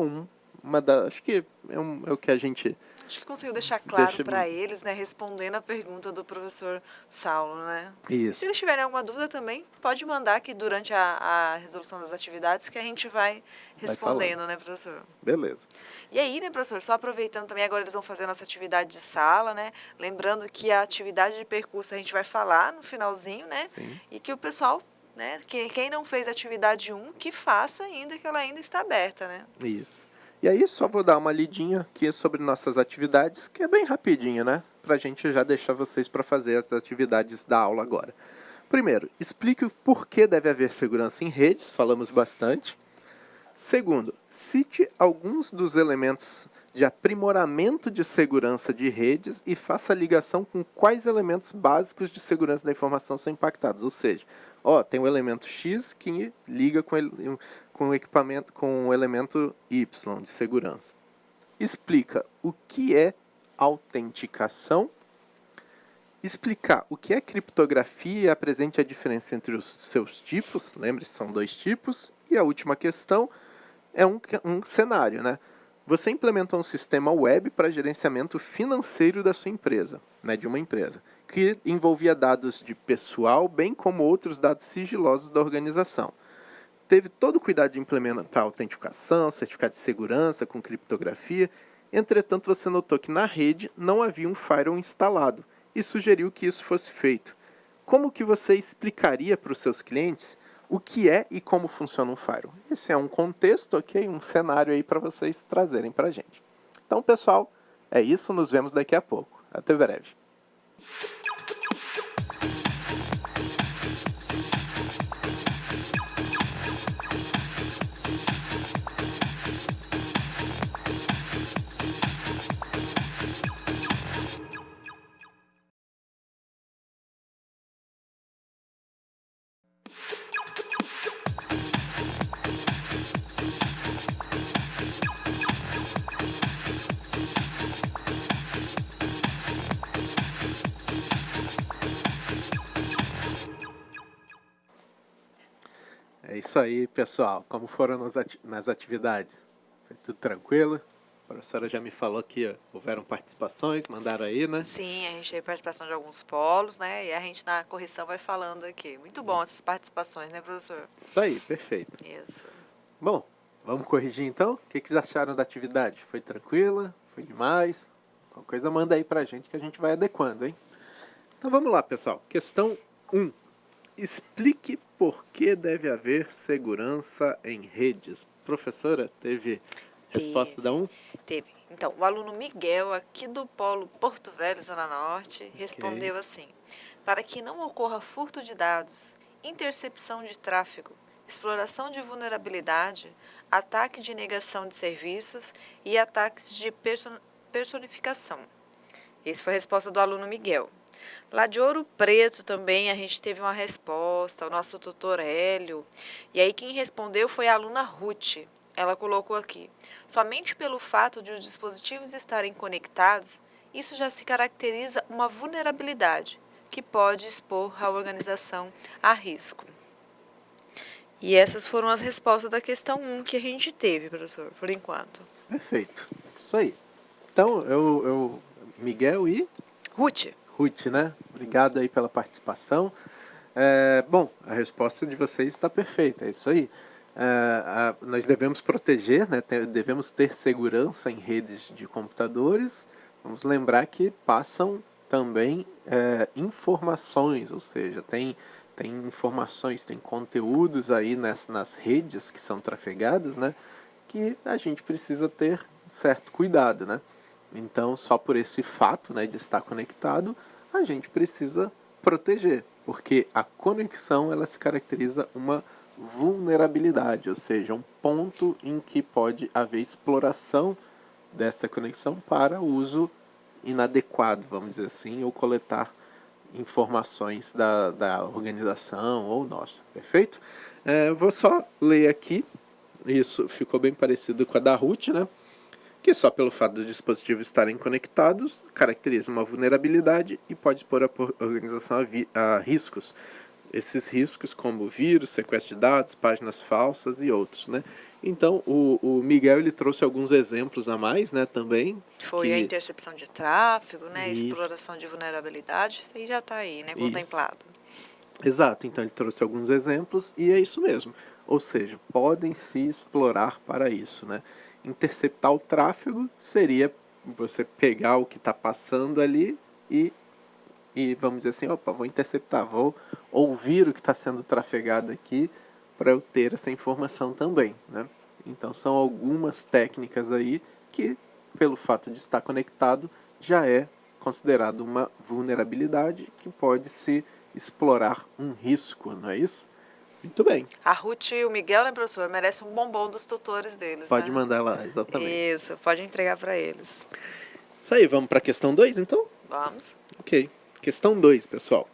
acho que é o que a gente... Acho que conseguiu deixar claro para eles, né, respondendo a pergunta do professor Saulo, né? Isso. E se eles tiverem alguma dúvida também, pode mandar aqui durante a resolução das atividades que a gente vai respondendo, né, professor? Beleza. E aí, né, professor, só aproveitando também, agora eles vão fazer a nossa atividade de sala, né? Lembrando que a atividade de percurso a gente vai falar no finalzinho, né? Sim. E que o pessoal, né, quem não fez a atividade 1, que faça ainda, que ela ainda está aberta, né? Isso. E aí só vou dar uma lidinha aqui sobre nossas atividades, que é bem rapidinho, né? Pra gente já deixar vocês para fazer as atividades da aula agora. Primeiro, explique o porquê deve haver segurança em redes, falamos bastante. Segundo, cite alguns dos elementos de aprimoramento de segurança de redes e faça ligação com quais elementos básicos de segurança da informação são impactados. Ou seja, tem o elemento X que liga com o equipamento, com o elemento Y de segurança. Explica o que é autenticação. Explicar o que é criptografia e apresente a diferença entre os seus tipos. Lembre-se, são 2 tipos. E a última questão é um cenário, né? Você implementou um sistema web para gerenciamento financeiro da sua empresa, né, de uma empresa, que envolvia dados de pessoal, bem como outros dados sigilosos da organização. teve todo o cuidado de implementar autenticação, certificado de segurança com criptografia. Entretanto, você notou que na rede não havia um firewall instalado e sugeriu que isso fosse feito. Como que você explicaria para os seus clientes o que é e como funciona um firewall? Esse é um contexto, ok? Um cenário aí para vocês trazerem para a gente. Então, pessoal, é isso. Nos vemos daqui a pouco. Até breve. É isso aí, pessoal. Como foram nas atividades? Foi tudo tranquilo? A professora já me falou que houveram participações, mandaram aí, né? Sim, a gente teve participação de alguns polos, né? E a gente na correção vai falando aqui. Muito bom essas participações, né, professor? Isso aí, perfeito. Isso. Bom, vamos corrigir então? O que vocês acharam da atividade? Foi tranquila? Foi demais? Qualquer coisa manda aí pra gente que a gente vai adequando, hein? Então vamos lá, pessoal. Questão 1. Explique por que deve haver segurança em redes. Professora, teve resposta da 1? Teve. Então, o aluno Miguel, aqui do Polo Porto Velho, Zona Norte, respondeu assim: para que não ocorra furto de dados, intercepção de tráfego, exploração de vulnerabilidade, ataque de negação de serviços e ataques de personificação. Essa foi a resposta do aluno Miguel. Lá de Ouro Preto também a gente teve uma resposta, o nosso tutor Hélio. E aí quem respondeu foi a aluna Ruth. Ela colocou aqui: somente pelo fato de os dispositivos estarem conectados, isso já se caracteriza uma vulnerabilidade que pode expor a organização a risco. E essas foram as respostas da questão 1 que a gente teve, professor, por enquanto. Perfeito. Isso aí. Então, Miguel e Ruth. Ruth, né? Obrigado aí pela participação. Bom, a resposta de vocês está perfeita, é isso aí. Nós devemos proteger, né? Devemos ter segurança em redes de computadores. Vamos lembrar que passam também informações, ou seja, tem informações, tem conteúdos aí nas redes que são trafegados, né? Que a gente precisa ter certo cuidado, né? Então, só por esse fato, né, de estar conectado, a gente precisa proteger, porque a conexão ela se caracteriza uma vulnerabilidade, ou seja, um ponto em que pode haver exploração dessa conexão para uso inadequado, vamos dizer assim, ou coletar informações da organização ou nossa, perfeito? Vou só ler aqui, isso ficou bem parecido com a da Ruth, né? Que só pelo fato dos dispositivos estarem conectados caracteriza uma vulnerabilidade e pode expor a organização a riscos. Esses riscos como vírus, sequestro de dados, páginas falsas e outros, né? Então, o Miguel ele trouxe alguns exemplos a mais, né, também. Foi a intercepção de tráfego, né, Isso. exploração de vulnerabilidade, isso aí já está aí, né, contemplado. Exato, então ele trouxe alguns exemplos e é isso mesmo. Ou seja, podem se explorar para isso, né? Interceptar o tráfego seria você pegar o que está passando ali e vamos dizer assim, opa, vou interceptar, vou ouvir o que está sendo trafegado aqui para eu ter essa informação também, né? Então são algumas técnicas aí que, pelo fato de estar conectado, já é considerado uma vulnerabilidade que pode se explorar um risco, não é isso? Muito bem. A Ruth e o Miguel, né, professor, merecem um bombom dos tutores deles, Pode né? mandar lá, exatamente. Isso, pode entregar para eles. Isso aí, vamos para a questão 2, então? Vamos. Ok. Questão 2, pessoal.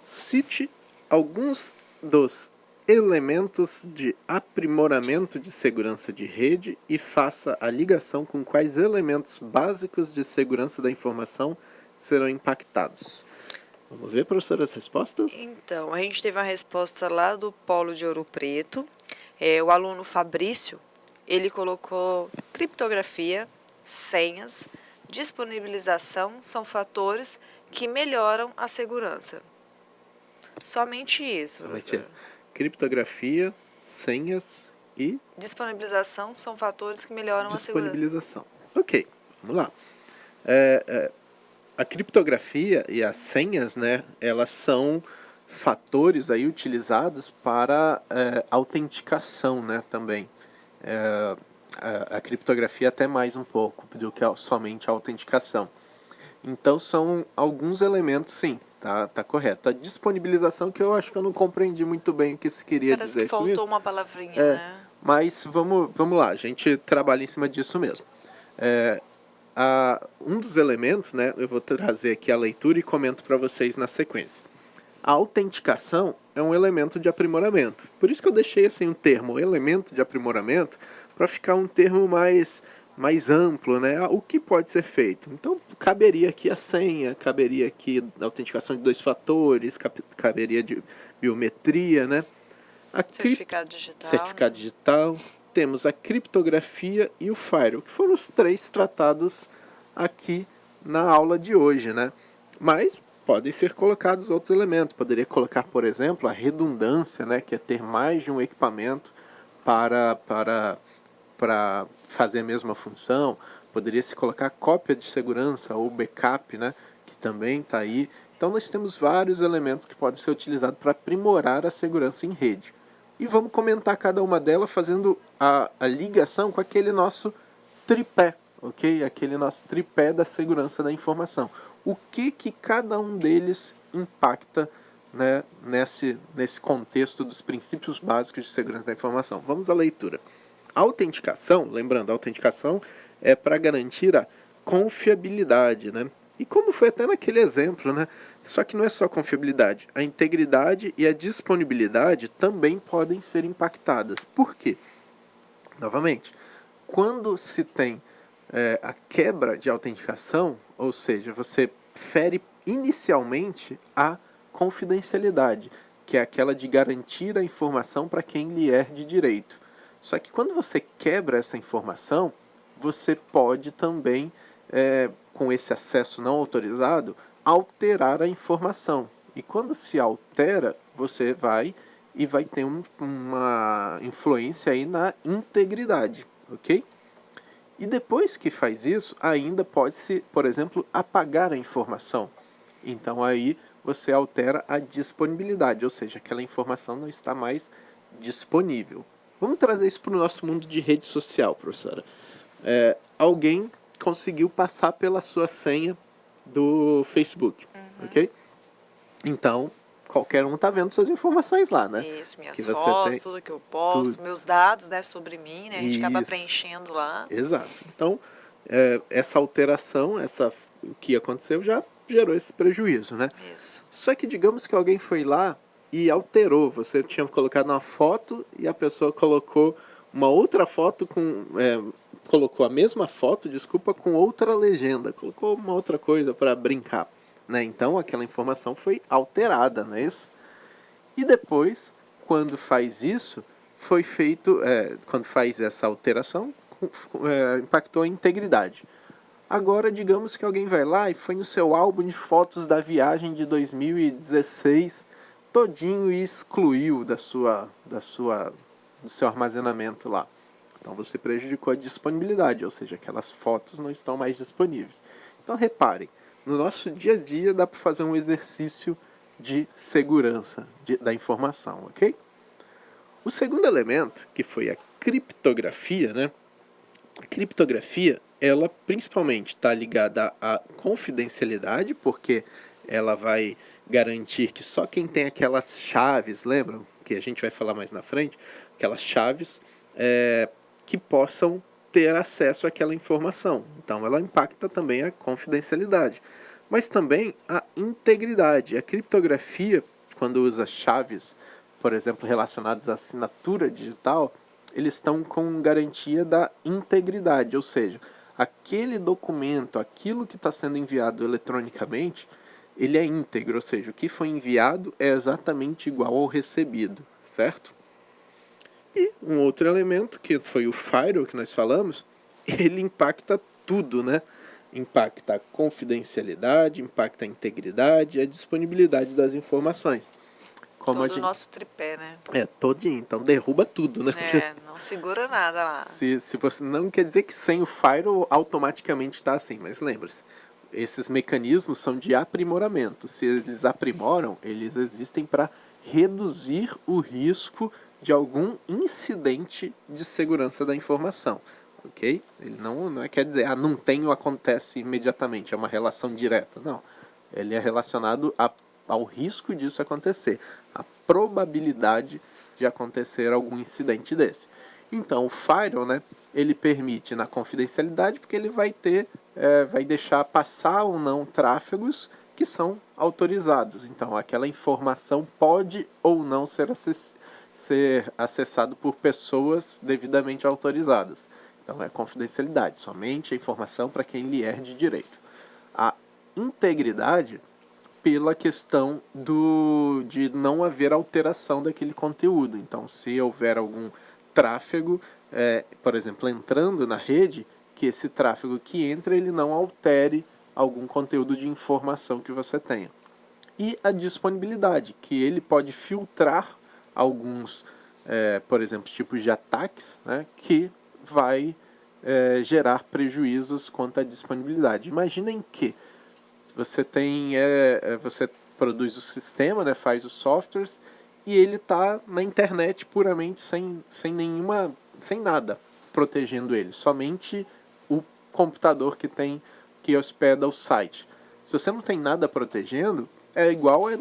Cite alguns dos elementos de aprimoramento de segurança de rede e faça a ligação com quais elementos básicos de segurança da informação serão impactados. Vamos ver, professora, as respostas? Então, a gente teve uma resposta lá do Polo de Ouro Preto. O aluno Fabrício, ele colocou criptografia, senhas, disponibilização são fatores que melhoram a segurança. Somente isso, professor. Criptografia, senhas e Disponibilização são fatores que melhoram a segurança. disponibilização. Ok, vamos lá. A criptografia e as senhas, né, elas são fatores aí utilizados para autenticação, né, também. A criptografia até mais um pouco do que somente a autenticação. Então são alguns elementos, sim, tá correto. A disponibilização, que eu acho que eu não compreendi muito bem o que se queria Parece dizer que com faltou isso. uma palavrinha, né? Mas vamos lá, a gente trabalha em cima disso mesmo. Um dos elementos, né, eu vou trazer aqui a leitura e comento para vocês na sequência. A autenticação é um elemento de aprimoramento. Por isso que eu deixei assim um termo, elemento de aprimoramento, para ficar um termo mais amplo, né? O que pode ser feito? Então, caberia aqui a senha, caberia aqui a autenticação de 2 fatores, caberia de biometria, né? Certificado digital. Certificado digital. Temos a criptografia e o firewall, que foram os 3 tratados aqui na aula de hoje, né? Mas podem ser colocados outros elementos. Poderia colocar, por exemplo, a redundância, né? Que é ter mais de um equipamento para fazer a mesma função. Poderia se colocar cópia de segurança ou backup, né? Que também está aí. Então nós temos vários elementos que podem ser utilizados para aprimorar a segurança em rede. E vamos comentar cada uma delas fazendo a ligação com aquele nosso tripé, ok? Aquele nosso tripé da segurança da informação. O que cada um deles impacta, né, nesse contexto dos princípios básicos de segurança da informação? Vamos à leitura. A autenticação, lembrando, a autenticação é para garantir a confiabilidade, né? E como foi até naquele exemplo, né? Só que não é só confiabilidade. A integridade e a disponibilidade também podem ser impactadas. Por quê? Novamente, quando se tem a quebra de autenticação, ou seja, você fere inicialmente a confidencialidade, que é aquela de garantir a informação para quem lhe é de direito. Só que quando você quebra essa informação, você pode também, com esse acesso não autorizado, alterar a informação. E quando se altera, você vai ter uma influência aí na integridade, ok? E depois que faz isso, ainda pode-se, por exemplo, apagar a informação. Então aí você altera a disponibilidade, ou seja, aquela informação não está mais disponível. Vamos trazer isso para o nosso mundo de rede social, professora. Alguém conseguiu passar pela sua senha do Facebook, ok? Então, qualquer um está vendo suas informações lá, né? Isso, minhas que você fotos, tem, tudo que eu posto, meus dados, né, sobre mim, né? A gente acaba preenchendo lá. Exato. Então, essa alteração, o que aconteceu já gerou esse prejuízo, né? Isso. Só que digamos que alguém foi lá e alterou. Você tinha colocado uma foto e a pessoa colocou uma outra foto colocou a mesma foto, desculpa, com outra legenda. Colocou uma outra coisa para brincar, né? Então aquela informação foi alterada, não é isso? E depois, quando faz isso, foi feito, quando faz essa alteração, impactou a integridade. Agora, digamos que alguém vai lá e foi no seu álbum de fotos da viagem de 2016 todinho e excluiu do seu armazenamento lá. Então você prejudicou a disponibilidade, ou seja, aquelas fotos não estão mais disponíveis. Então reparem, no nosso dia a dia dá para fazer um exercício de segurança da informação, ok? O segundo elemento, que foi a criptografia, né? A criptografia, ela principalmente está ligada à confidencialidade, porque ela vai garantir que só quem tem aquelas chaves, lembram? Que a gente vai falar mais na frente, aquelas chaves que possam ter acesso àquela informação. Então ela impacta também a confidencialidade. Mas também a integridade. A criptografia, quando usa chaves, por exemplo, relacionadas à assinatura digital, eles estão com garantia da integridade, ou seja, aquele documento, aquilo que está sendo enviado eletronicamente, ele é íntegro, ou seja, o que foi enviado é exatamente igual ao recebido, certo? E um outro elemento, que foi o firewall que nós falamos, ele impacta tudo, né? Impacta a confidencialidade, impacta a integridade e a disponibilidade das informações. como Todo a o gente... nosso tripé, né? Todinho, então derruba tudo, né? Não segura nada lá. Se você não quer dizer que sem o firewall automaticamente está assim, mas lembre-se, esses mecanismos são de aprimoramento. Se eles aprimoram, eles existem para reduzir o risco de algum incidente de segurança da informação, ok? Ele não quer dizer, não tem ou acontece imediatamente, é uma relação direta, não. Ele é relacionado ao risco disso acontecer, a probabilidade de acontecer algum incidente desse. Então, o firewall, né, ele permite na confidencialidade, porque ele vai deixar passar ou não tráfegos que são autorizados. Então, aquela informação pode ou não ser acessado por pessoas devidamente autorizadas. Então, é confidencialidade, somente a informação para quem lhe é de direito. A integridade pela questão de não haver alteração daquele conteúdo. Então, se houver algum tráfego, por exemplo, entrando na rede, que esse tráfego que entra, ele não altere algum conteúdo de informação que você tenha. E a disponibilidade, que ele pode filtrar alguns, por exemplo, tipos de ataques, né, que vai gerar prejuízos quanto à disponibilidade. Imaginem que você você produz o sistema, né, faz os softwares, e ele está na internet puramente sem nada protegendo ele, somente o computador que hospeda o site. Se você não tem nada protegendo, é igual a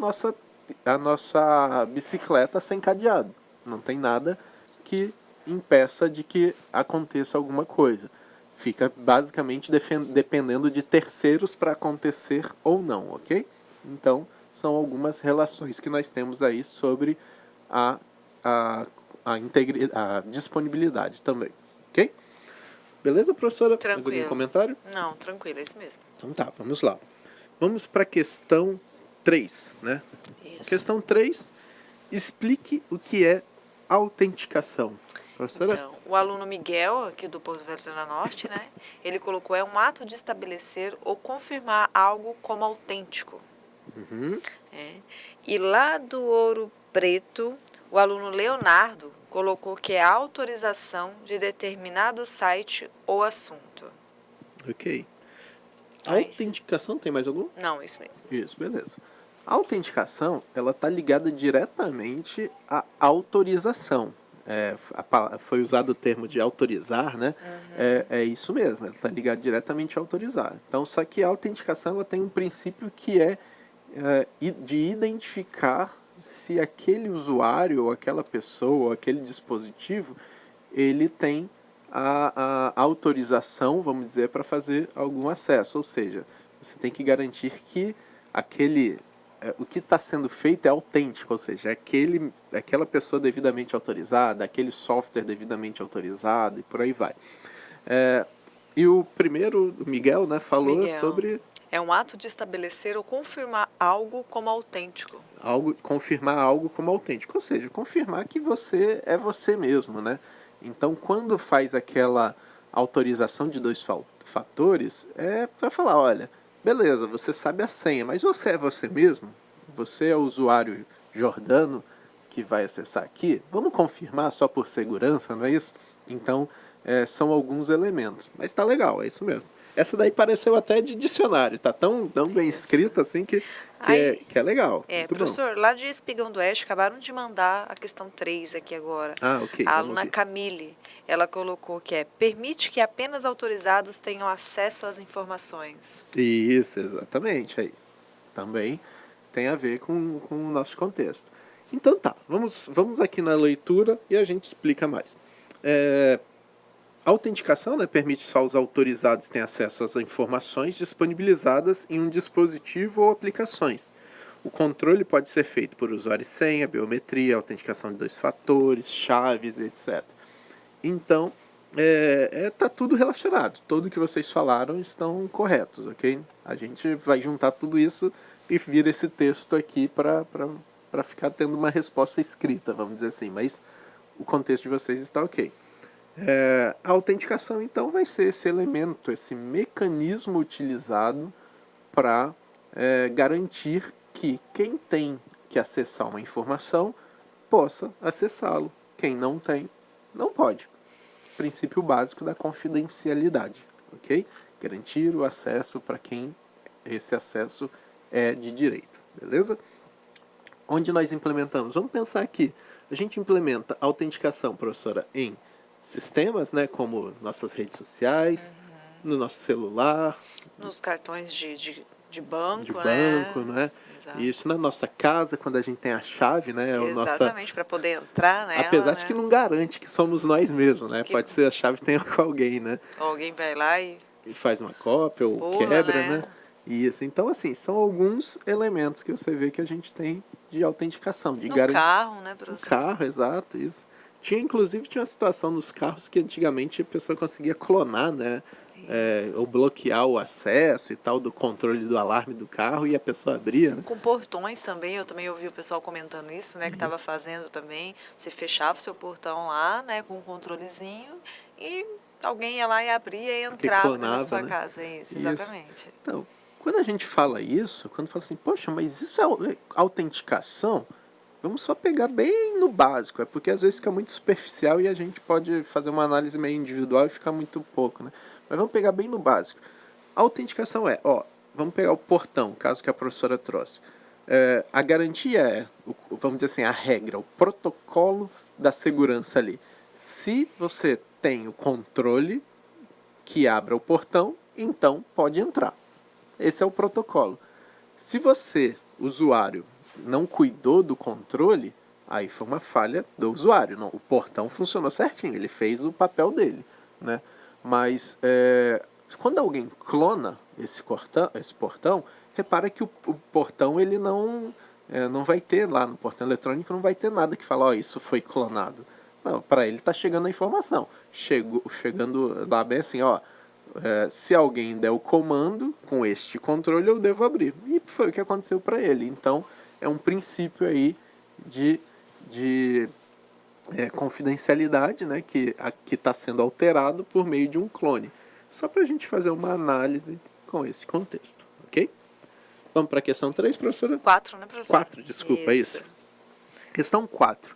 nossa bicicleta sem cadeado. Não tem nada que impeça de que aconteça alguma coisa. Fica basicamente dependendo de terceiros para acontecer ou não, ok? Então, são algumas relações que nós temos aí sobre a disponibilidade também, ok? Beleza, professora? Mais algum comentário? Não, tranquilo, é isso mesmo. Então tá, vamos lá. Vamos para a questão 3, né? Isso. Questão 3, explique o que é autenticação. Professora? Então, o aluno Miguel, aqui do Porto Velho Zona Norte, né? Ele colocou, é um ato de estabelecer ou confirmar algo como autêntico. Uhum. E lá do Ouro Preto, o aluno Leonardo colocou que é a autorização de determinado site ou assunto. Ok. Aí. Autenticação, tem mais algum? Não, isso mesmo. Isso, beleza. A autenticação, ela está ligada diretamente à autorização. Foi usado o termo de autorizar, né? Uhum. É isso mesmo, ela está ligada diretamente a autorizar. Então, só que a autenticação ela tem um princípio que é de identificar se aquele usuário, ou aquela pessoa, ou aquele dispositivo, ele tem a autorização, vamos dizer, para fazer algum acesso. Ou seja, você tem que garantir que o que está sendo feito é autêntico, ou seja, aquela pessoa devidamente autorizada, aquele software devidamente autorizado e por aí vai. E o primeiro, o Miguel, né, falou sobre... É um ato de estabelecer ou confirmar algo como autêntico. Confirmar algo como autêntico, ou seja, confirmar que você é você mesmo, né? Então, quando faz aquela autorização de 2 fatores, é para falar, olha, beleza, você sabe a senha, mas você é você mesmo? Você é o usuário Jordano que vai acessar aqui? Vamos confirmar só por segurança, não é isso? Então, são alguns elementos. Mas tá legal, é isso mesmo. Essa daí pareceu até de dicionário, tá tão bem escrita assim que é legal. Professor, lá de Espigão do Oeste, acabaram de mandar a questão 3 aqui agora. Ok. A aluna Camille, ela colocou que permite que apenas autorizados tenham acesso às informações. Isso, exatamente. Aí também tem a ver com o nosso contexto. Então tá, vamos aqui na leitura e a gente explica mais. A autenticação, né, permite só os autorizados terem acesso às informações disponibilizadas em um dispositivo ou aplicações. O controle pode ser feito por usuário e senha, biometria, autenticação de 2 fatores, chaves, etc. Então, tá tudo relacionado. Tudo que vocês falaram estão corretos, ok? A gente vai juntar tudo isso e vir esse texto aqui para ficar tendo uma resposta escrita, vamos dizer assim. Mas o contexto de vocês está ok. A autenticação, então, vai ser esse elemento, esse mecanismo utilizado para garantir que quem tem que acessar uma informação possa acessá-lo. Quem não tem, não pode. Princípio básico da confidencialidade, ok? Garantir o acesso para quem esse acesso é de direito, beleza? Onde nós implementamos? Vamos pensar aqui. A gente implementa autenticação, professora, em sistemas, né, como nossas redes sociais, no nosso celular, Nos cartões de banco, de né? banco, não é? Exato. Isso na nossa casa, quando a gente tem a chave, né? Exatamente, para poder entrar nela, Apesar de né? que não garante que somos nós mesmos, né? Que- Pode ser a chave tenha com alguém, né? Alguém vai lá e E faz uma cópia ou pula, quebra, né? né? Isso. Então, assim, são alguns elementos que você vê que a gente tem de autenticação, de no garantia. carro, né, No professor? carro, exato, isso. Inclusive, tinha uma situação nos carros que antigamente a pessoa conseguia clonar, né? Ou bloquear o acesso e tal do controle do alarme do carro e a pessoa abria, né? Com portões também, eu também ouvi o pessoal comentando isso, né, que estava fazendo também. Você fechava o seu portão lá, né, com um controlezinho e alguém ia lá e abria e entrava dentro da clonava, sua né? casa. Isso, Isso. exatamente. Então, quando a gente fala isso, quando fala assim, poxa, mas isso é autenticação, vamos só pegar bem no básico, é porque às vezes fica muito superficial e a gente pode fazer uma análise meio individual e ficar muito pouco, né? Mas vamos pegar bem no básico. A autenticação vamos pegar o portão, caso que a professora trouxe. A garantia é, vamos dizer assim, a regra, o protocolo da segurança ali. Se você tem o controle que abra o portão, então pode entrar. Esse é o protocolo. Se você, usuário, não cuidou do controle, aí foi uma falha do usuário. Não, o portão funcionou certinho, ele fez o papel dele, né? Mas quando alguém clona esse portão, repara que o portão ele não vai ter lá no portão eletrônico, não vai ter nada que fala, isso foi clonado. Não, para ele está chegando a informação. Chegando lá bem assim, se alguém der o comando com este controle, eu devo abrir. E foi o que aconteceu para ele. Então, é um princípio aí de confidencialidade, né, que está sendo alterado por meio de um clone. Só para a gente fazer uma análise com esse contexto, ok? Vamos para a questão 3, professora? 4, né, professor? 4, desculpa, isso. Questão 4.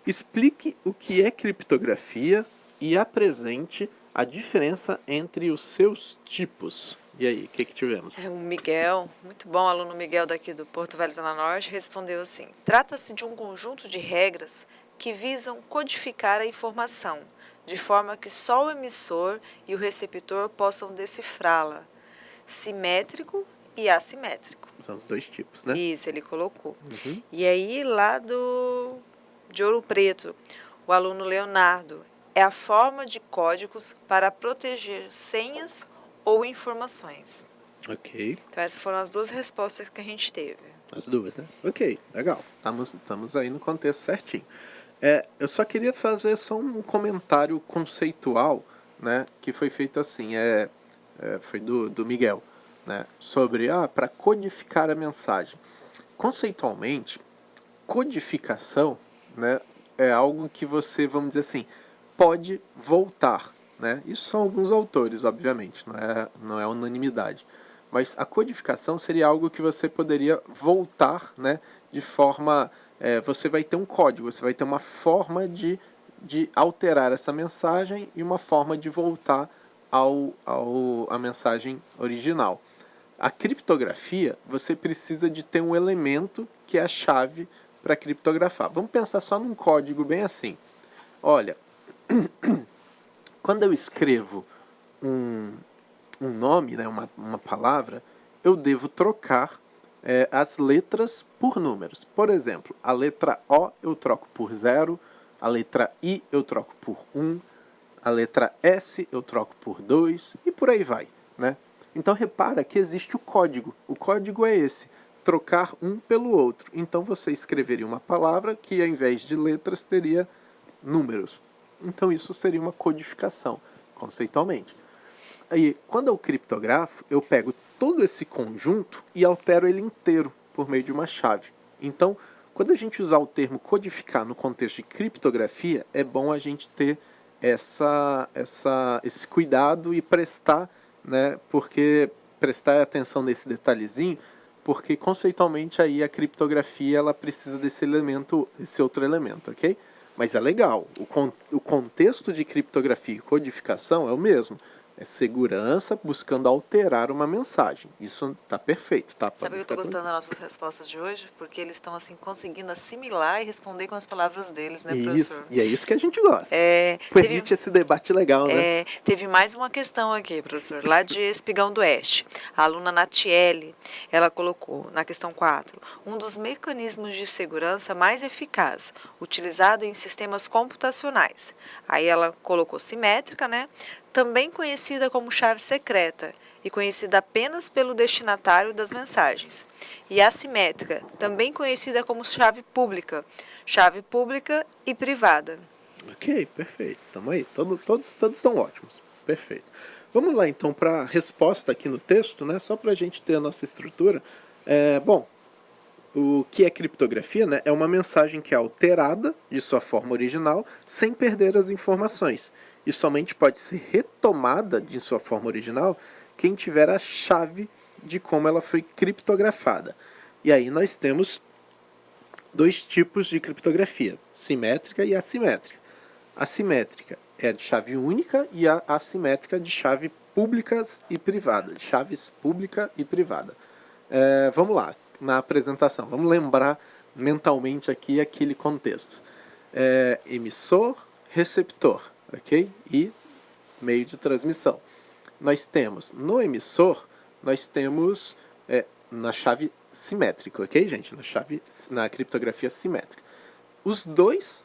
Explique o que é criptografia e apresente a diferença entre os seus tipos. E aí, o que tivemos? O Miguel, muito bom, aluno Miguel daqui do Porto Velho, Zona Norte, respondeu assim: trata-se de um conjunto de regras que visam codificar a informação, de forma que só o emissor e o receptor possam decifrá-la, simétrico e assimétrico. São os dois tipos, né? Isso, ele colocou. Uhum. E aí, lá de Ouro Preto, o aluno Leonardo, é a forma de códigos para proteger senhas ou informações. Ok. Então, essas foram as duas respostas que a gente teve. As duas, né? Ok, legal. Estamos aí no contexto certinho. Eu só queria fazer só um comentário conceitual, né? Que foi feito assim, foi do Miguel, né? Sobre, para codificar a mensagem. Conceitualmente, codificação, né? É algo que você, vamos dizer assim, pode voltar, né? Isso são alguns autores, obviamente, não é unanimidade. Mas a codificação seria algo que você poderia voltar, né? De forma... você vai ter um código, você vai ter uma forma de alterar essa mensagem e uma forma de voltar a mensagem original. A criptografia, você precisa de ter um elemento que é a chave para criptografar. Vamos pensar só num código bem assim. Olha, quando eu escrevo um nome, né, uma palavra, eu devo trocar as letras por números. Por exemplo, a letra O eu troco por 0, a letra I eu troco por 1, a letra S eu troco por 2 e por aí vai, né? Então repara que existe o código. O código é esse, trocar um pelo outro. Então você escreveria uma palavra que ao invés de letras teria números. Então isso seria uma codificação, conceitualmente. Aí, quando eu criptografo, eu pego todo esse conjunto e altero ele inteiro por meio de uma chave. Então, quando a gente usar o termo codificar no contexto de criptografia, é bom a gente ter esse cuidado e prestar, né, porque prestar atenção nesse detalhezinho, porque conceitualmente aí a criptografia ela precisa desse elemento, esse outro elemento, ok? Mas é legal, o contexto de criptografia e codificação é o mesmo. É segurança buscando alterar uma mensagem. Isso tá perfeito, tá? Sabe que eu estou gostando das nossas respostas de hoje? Porque eles estão assim conseguindo assimilar e responder com as palavras deles, né, Isso, professor? e é isso que a gente gosta. Permite esse debate legal, né? Teve mais uma questão aqui, professor, lá de Espigão do Oeste. A aluna Natiele, ela colocou na questão 4, um dos mecanismos de segurança mais eficaz, utilizado em sistemas computacionais. Aí ela colocou simétrica, né? Também conhecida como chave secreta e conhecida apenas pelo destinatário das mensagens. E assimétrica, também conhecida como chave pública e privada. Ok, perfeito. Tamo aí. Todos estão ótimos. Perfeito. Vamos lá então para a resposta aqui no texto, né? Só para a gente ter a nossa estrutura. Bom, o que é criptografia, né? É uma mensagem que é alterada de sua forma original sem perder as informações. E somente pode ser retomada de sua forma original quem tiver a chave de como ela foi criptografada. E aí nós temos dois tipos de criptografia, simétrica e assimétrica. A simétrica é de chave única e a assimétrica de chave públicas e privada, de chaves pública e privada. Vamos lá, na apresentação, vamos lembrar mentalmente aqui aquele contexto. Emissor, receptor, ok? E meio de transmissão. Nós temos, no emissor, nós temos na chave simétrica, ok, gente? Na criptografia simétrica. Os dois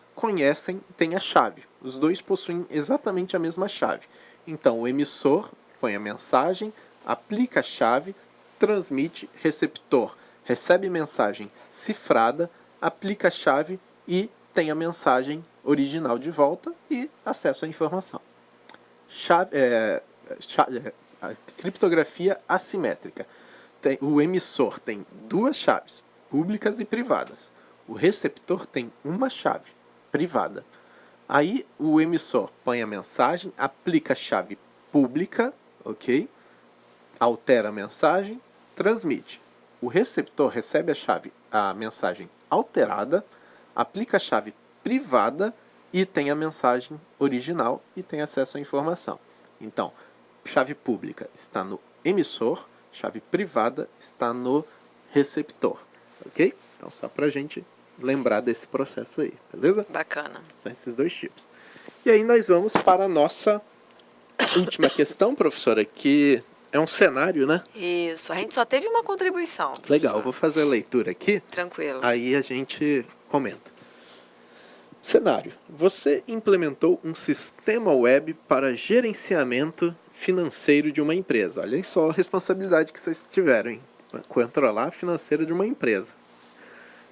têm a chave. Os dois possuem exatamente a mesma chave. Então, o emissor põe a mensagem, aplica a chave, transmite, receptor recebe mensagem cifrada, aplica a chave e tem a mensagem original de volta e acesso à informação. A criptografia assimétrica. O emissor tem duas chaves, públicas e privadas. O receptor tem uma chave, privada. Aí o emissor põe a mensagem, aplica a chave pública, ok? Altera a mensagem, transmite. O receptor recebe a mensagem alterada, aplica a chave privada e tem a mensagem original e tem acesso à informação. Então, chave pública está no emissor, chave privada está no receptor, ok? Então, só para a gente lembrar desse processo aí, beleza? Bacana. São esses dois tipos. E aí nós vamos para a nossa última questão, professora, que é um cenário, né? Isso, a gente só teve uma contribuição. Professor. Legal, eu vou fazer a leitura aqui. Tranquilo. Aí a gente comenta. Cenário. Você implementou um sistema web para gerenciamento financeiro de uma empresa. Olha só a responsabilidade que vocês tiveram, hein? Controlar a financeira de uma empresa.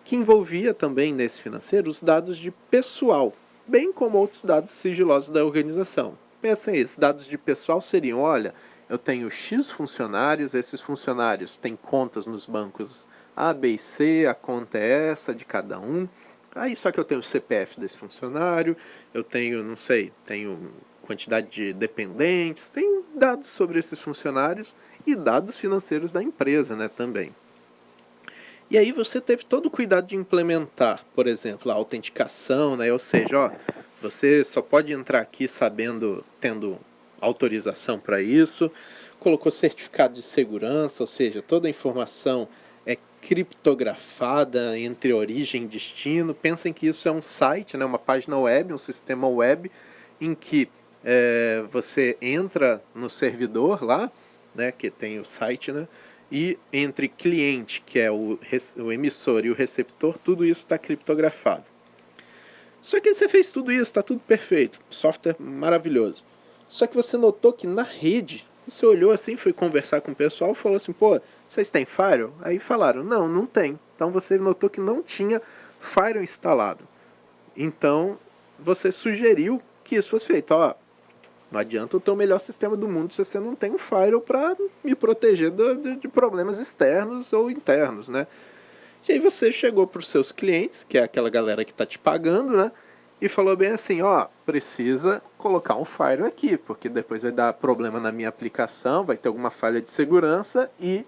Que envolvia também nesse financeiro os dados de pessoal, bem como outros dados sigilosos da organização. Pensem esses dados de pessoal seriam, olha, eu tenho X funcionários, esses funcionários têm contas nos bancos A, B e C, a conta é essa de cada um. Aí só que eu tenho o CPF desse funcionário, eu tenho, não sei, tenho quantidade de dependentes, tem dados sobre esses funcionários e dados financeiros da empresa, né, também. E aí você teve todo o cuidado de implementar, por exemplo, a autenticação, né, ou seja, ó, você só pode entrar aqui tendo autorização para isso, colocou certificado de segurança, ou seja, toda a informação é criptografada entre origem e destino. Pensem que isso é um site, né, uma página web, um sistema web, em que você entra no servidor lá, né, que tem o site, né, e entre cliente, que é o emissor, e o receptor, tudo isso está criptografado. Só que você fez tudo isso, está tudo perfeito, software maravilhoso. Só que você notou que na rede, você olhou assim, foi conversar com o pessoal e falou assim, pô, vocês têm Firewall? Aí falaram, não tem. Então você notou que não tinha Firewall instalado. Então você sugeriu que isso fosse feito. Ó, não adianta eu ter o melhor sistema do mundo se você não tem um Firewall para me proteger de problemas externos ou internos, né? E aí você chegou para os seus clientes, que é aquela galera que está te pagando, né? E falou bem assim, ó, precisa colocar um firewall aqui, porque depois vai dar problema na minha aplicação, vai ter alguma falha de segurança e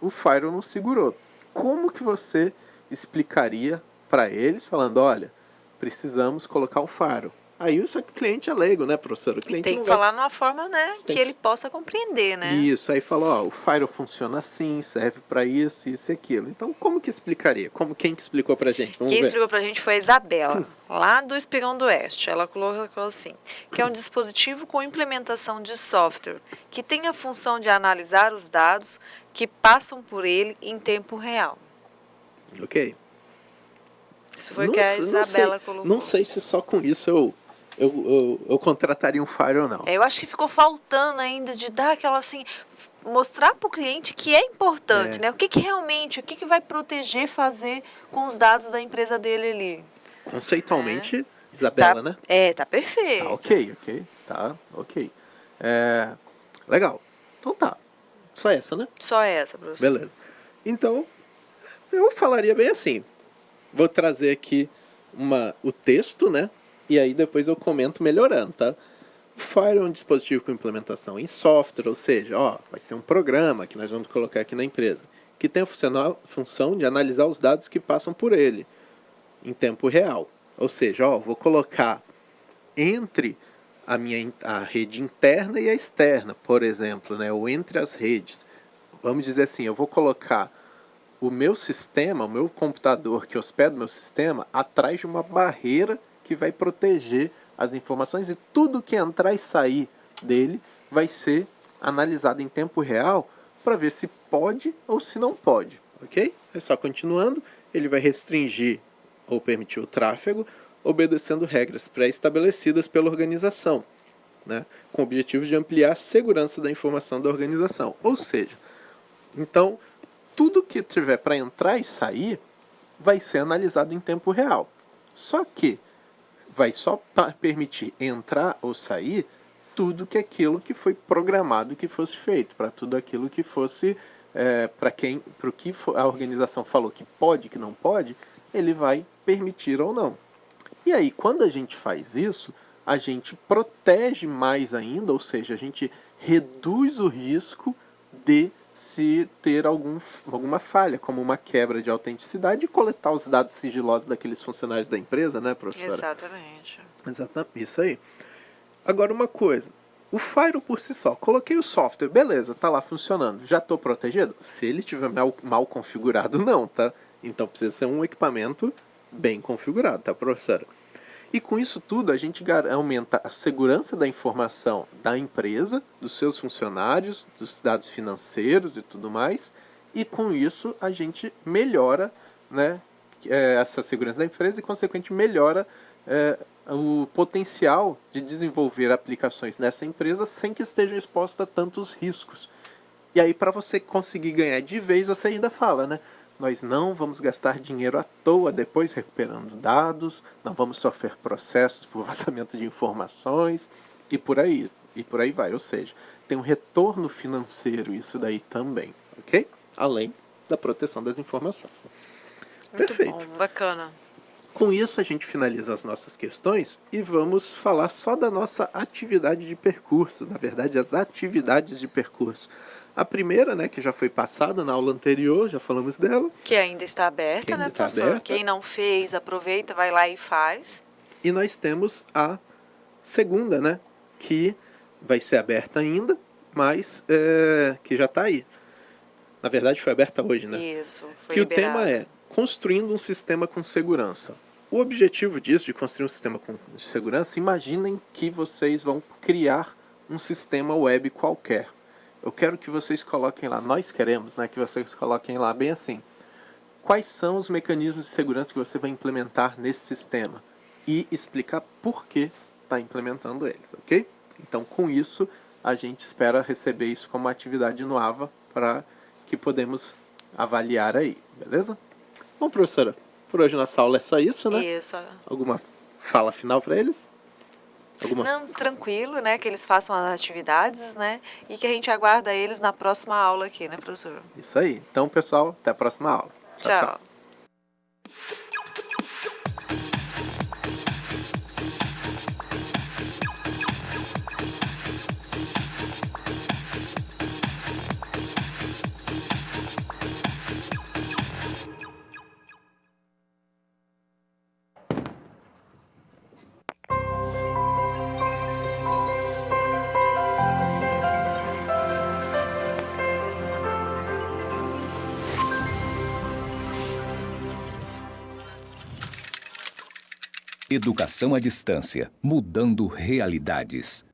o firewall não segurou. Como que você explicaria para eles, falando, olha, precisamos colocar o firewall? Aí o seu cliente é leigo, né, professor? O cliente Tem não que vai... falar numa forma, né, que ele possa compreender, né? Isso, aí falou, ó, o firewall funciona assim, serve para isso, isso e aquilo. Então, como que explicaria? Quem que explicou pra gente? Vamos Quem ver. explicou pra gente foi a Isabela, lá do Espigão do Oeste. Ela colocou assim, que é um dispositivo com implementação de software que tem a função de analisar os dados que passam por ele em tempo real. Ok. Isso foi o que a Isabela colocou. Não sei se só com isso eu contrataria um firewall, não. Eu acho que ficou faltando ainda de dar aquela assim, mostrar para o cliente que é importante, né? O que realmente, o que vai proteger, fazer com os dados da empresa dele ali. Conceitualmente, Isabela, né? Tá perfeito. Tá ok. Tá, ok. Legal. Então tá. Só essa, né? Só essa, professor. Beleza. Então, eu falaria bem assim. Vou trazer aqui o texto, né? E aí depois eu comento melhorando, tá? O Firewall é um dispositivo com implementação em software, ou seja, vai ser um programa que nós vamos colocar aqui na empresa, que tem a função de analisar os dados que passam por ele em tempo real. Ou seja, vou colocar entre a rede interna e a externa, por exemplo, né? Ou entre as redes. Vamos dizer assim, eu vou colocar o meu sistema, o meu computador que hospeda o meu sistema, atrás de uma barreira que vai proteger as informações e tudo que entrar e sair dele vai ser analisado em tempo real para ver se pode ou se não pode, ok? É só continuando, ele vai restringir ou permitir o tráfego, obedecendo regras pré-estabelecidas pela organização, né? Com o objetivo de ampliar a segurança da informação da organização. Ou seja, então, tudo que tiver para entrar e sair vai ser analisado em tempo real. Só que vai só permitir entrar ou sair tudo aquilo que foi programado que fosse feito, para tudo aquilo que fosse, para o que a organização falou que pode, que não pode, ele vai permitir ou não. E aí, quando a gente faz isso, a gente protege mais ainda, ou seja, a gente reduz o risco de se ter alguma falha, como uma quebra de autenticidade e coletar os dados sigilosos daqueles funcionários da empresa, né, professora? Exatamente. Isso aí. Agora uma coisa, o firewall por si só, coloquei o software, beleza, tá lá funcionando, já estou protegido? Se ele estiver mal configurado, não, tá? Então precisa ser um equipamento bem configurado, tá, professora? E com isso tudo, a gente aumenta a segurança da informação da empresa, dos seus funcionários, dos dados financeiros e tudo mais. E com isso, a gente melhora, né, essa segurança da empresa e, consequentemente, melhora o potencial de desenvolver aplicações nessa empresa sem que estejam expostos a tantos riscos. E aí, para você conseguir ganhar de vez, você ainda fala, né? Nós não vamos gastar dinheiro à toa depois recuperando dados, não vamos sofrer processos por vazamento de informações e por aí vai. Ou seja, tem um retorno financeiro isso daí também, ok? Além da proteção das informações. Muito Perfeito. bom, bacana. Com isso a gente finaliza as nossas questões e vamos falar só da nossa atividade de percurso, na verdade as atividades de percurso. A primeira, né, que já foi passada na aula anterior, já falamos dela. Que ainda está aberta, né, professor? Aberta. Quem não fez, aproveita, vai lá e faz. E nós temos a segunda, né, que vai ser aberta ainda, mas que já está aí. Na verdade foi aberta hoje, né? Isso, foi que liberado. o tema é construindo um sistema com segurança. O objetivo disso, de construir um sistema com segurança, imaginem que vocês vão criar um sistema web qualquer. Eu quero que vocês coloquem lá, nós queremos, né, que vocês coloquem lá bem assim, quais são os mecanismos de segurança que você vai implementar nesse sistema e explicar por que está implementando eles, ok? Então, com isso, a gente espera receber isso como atividade no AVA para que podemos avaliar aí, beleza? Bom, professora, por hoje nossa aula é só isso, né? Isso. Alguma fala final para eles? Não, tranquilo, né? Que eles façam as atividades, né? E que a gente aguarda eles na próxima aula aqui, né, professor? Isso aí. Então, pessoal, até a próxima aula. Tchau. Educação à distância, mudando realidades.